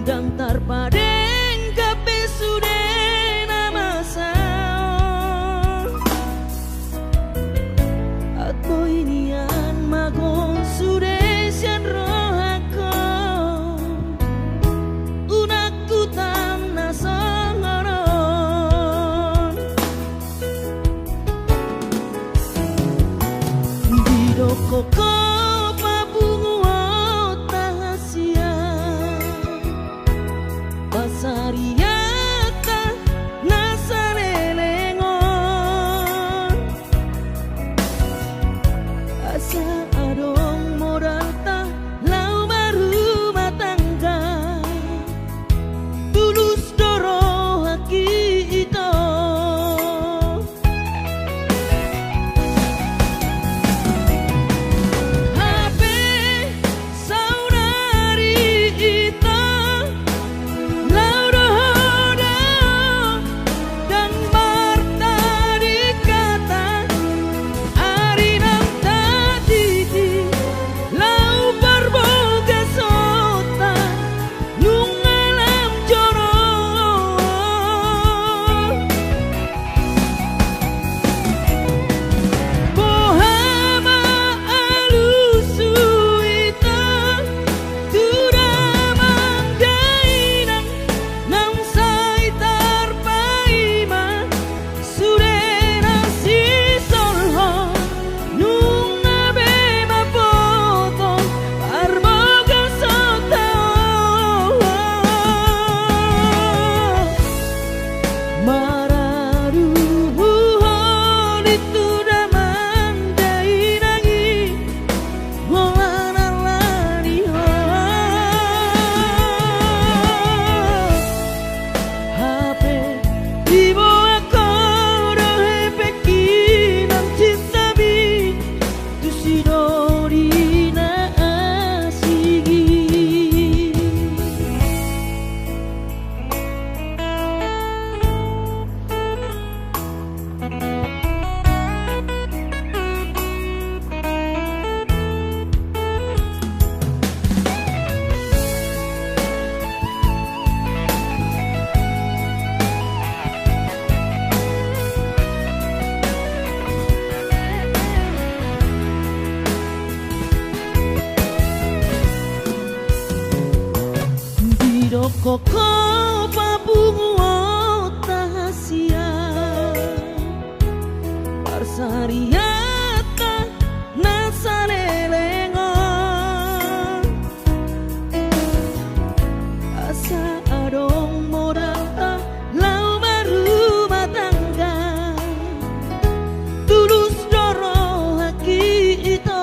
S2: dan terpadeng kabeh sude nama sao atau inian magon sude sian rohako unakku tanah sangaron bidoko Sariata nasalelengon asa adong modal ta lau baru matangga tulus doro haki ito hape saudari ito Koko papungo tahasia Parsariata nasalelengon asa adong modal ta lau baru matangga tulus doro haki ito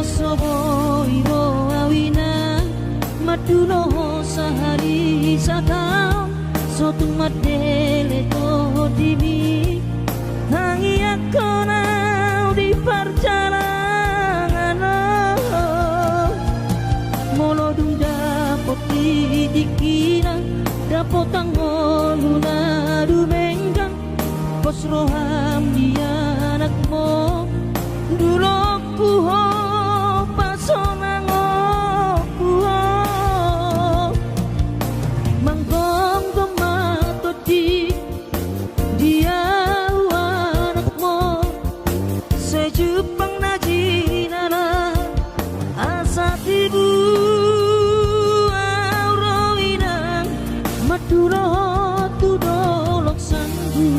S2: Monosobo iro awina maduno sahari satau sotung madele to dimi tangi akona di perjalanan molodung dapot dikira dapot tangoluna dumenggang pos roham dia anakmu dulu kuho pasonango kuho manggong tomato di dia anakmu sejupang najinana asa tibu aurawinang maduro tudolok sanggu.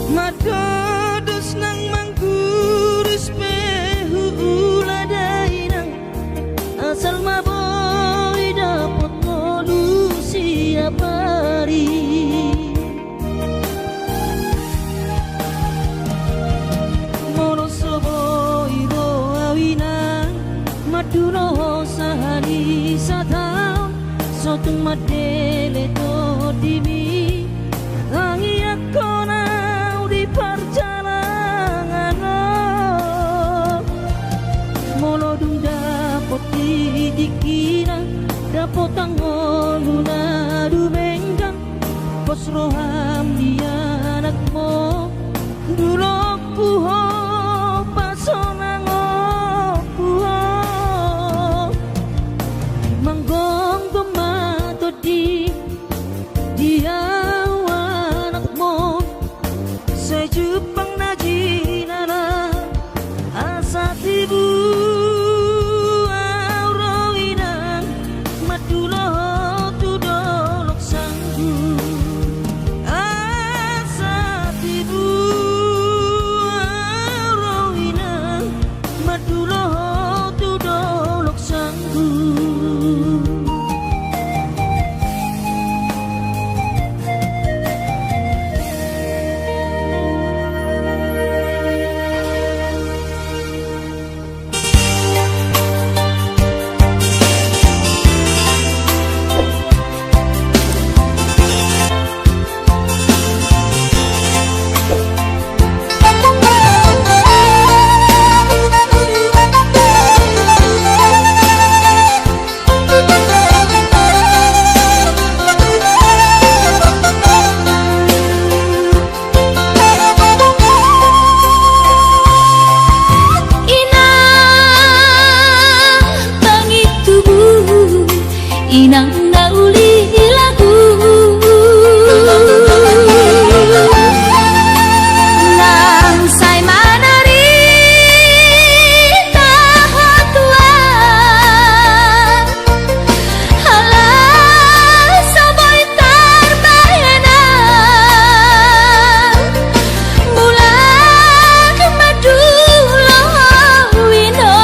S2: Madodos nang mangkurus pehu uladainang asal maboy dapot ngolu siap hari monosobo iro awinang maduno sahari satau sotung madele to dimi tangi akona di perjalanan molodung dapot dikira dapot tangoluna dumenggang pos roham dia anakmu dulu kuho pasonango kuho manggong tomato di dia sejupang najinana asa tibu aurawinang madulo tudolok sanggu asa tibu aurawinang madulo tudolok sanggu.
S3: Inang nauli lagu nang say manari tahatuan halah saboy tarbayanan bulan madulo wino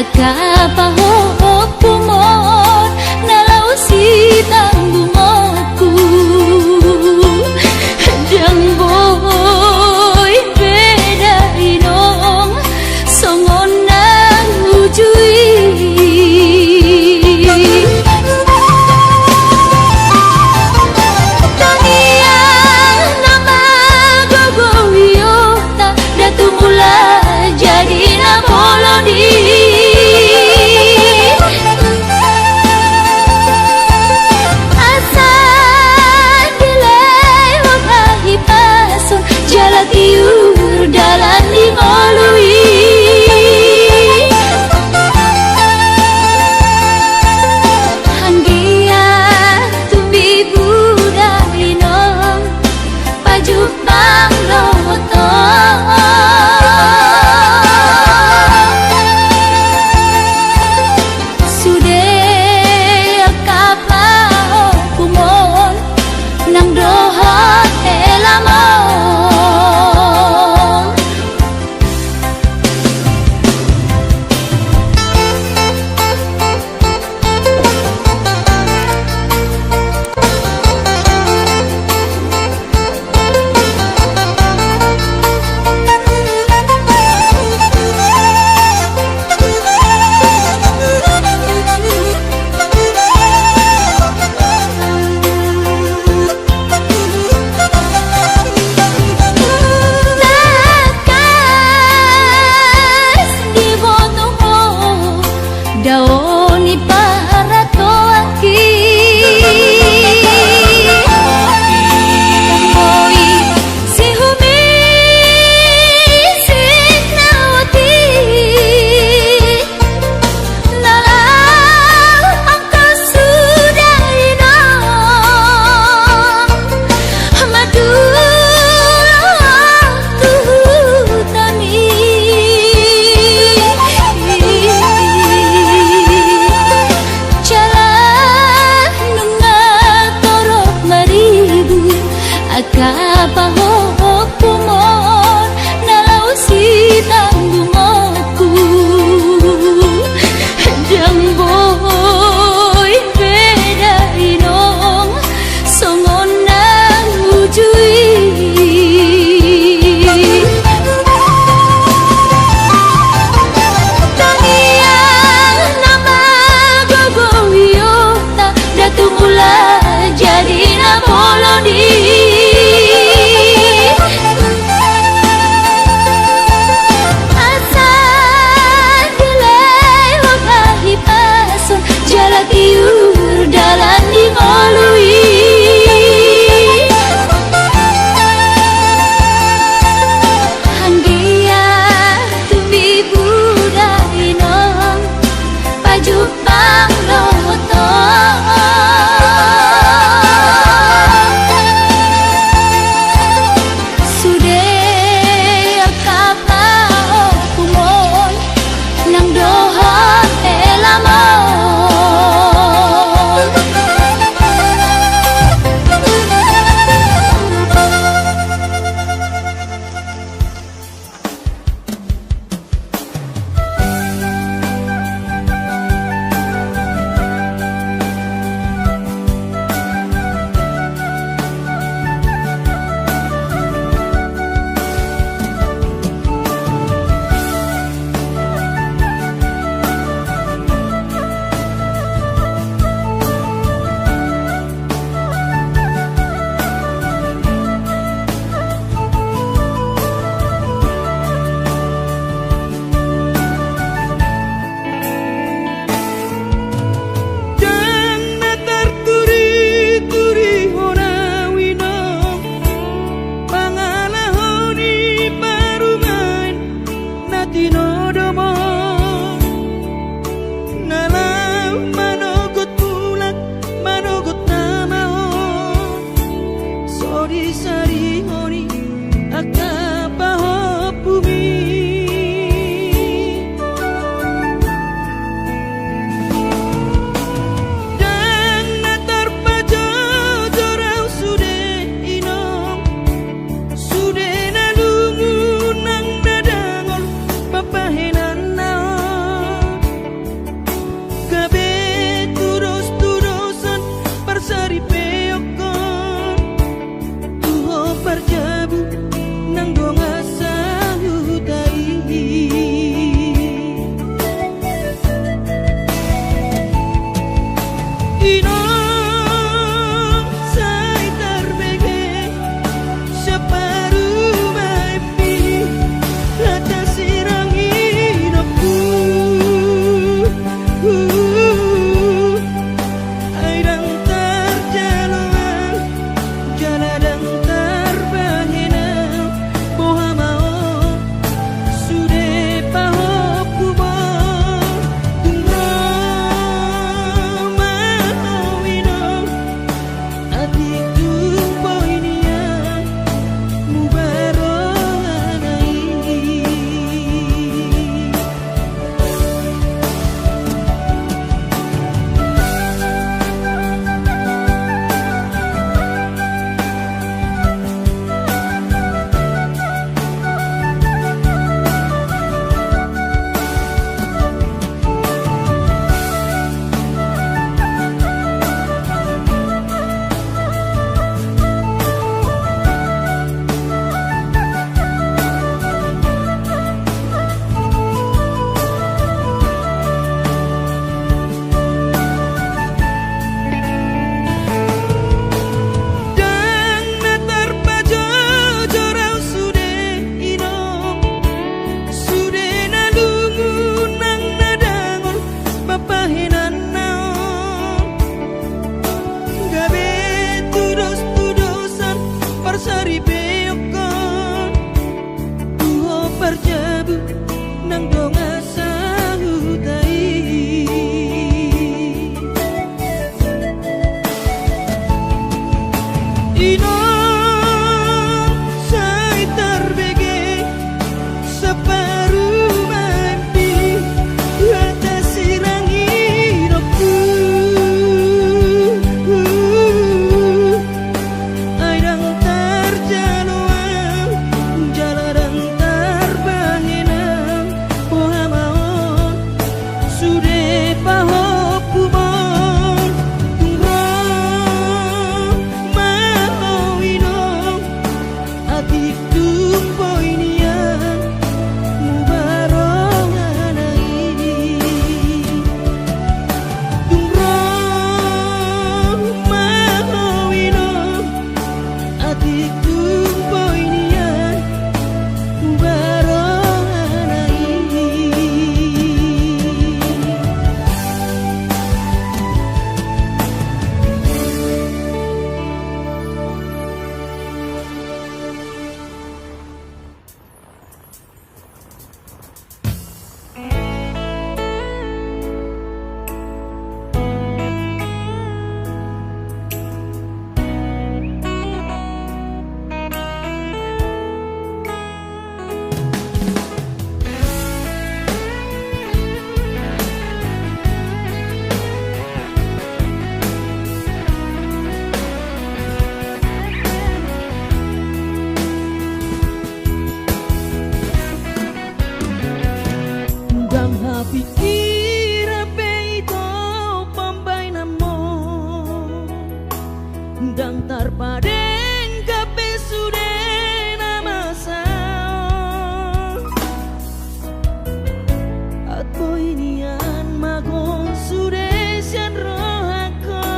S3: Akapahok pumon nalau si tanggungku Jang boy beda inong songon nang ujui Tanian nama gogoyo tak datu mula jadi na polodi
S1: Pikir apa itu pambai namo dan tarpadeng kape sude nama sao at boy nian magon sude sian rohako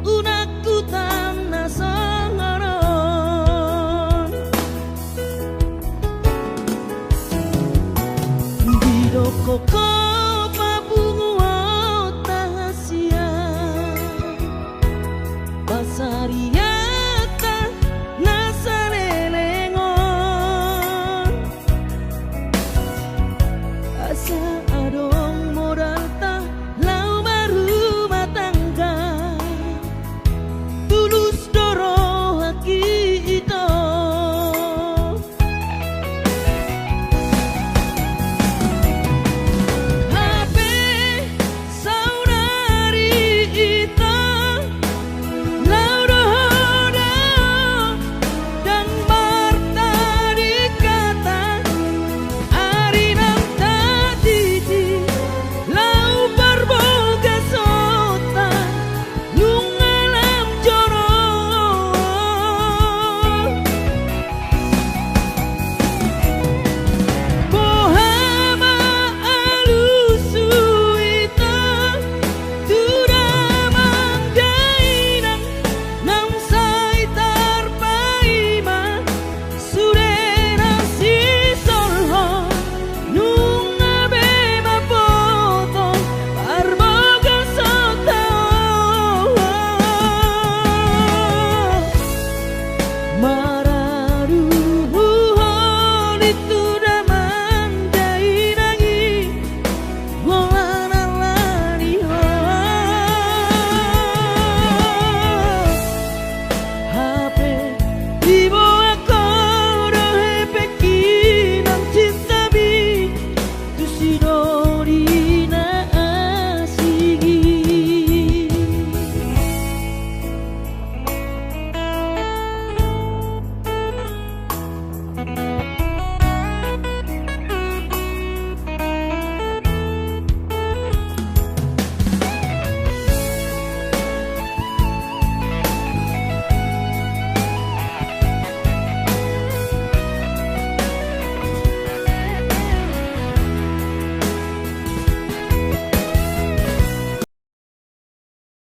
S1: unakku tam nasangaron bidoko ko Pasariata nasalelengon asa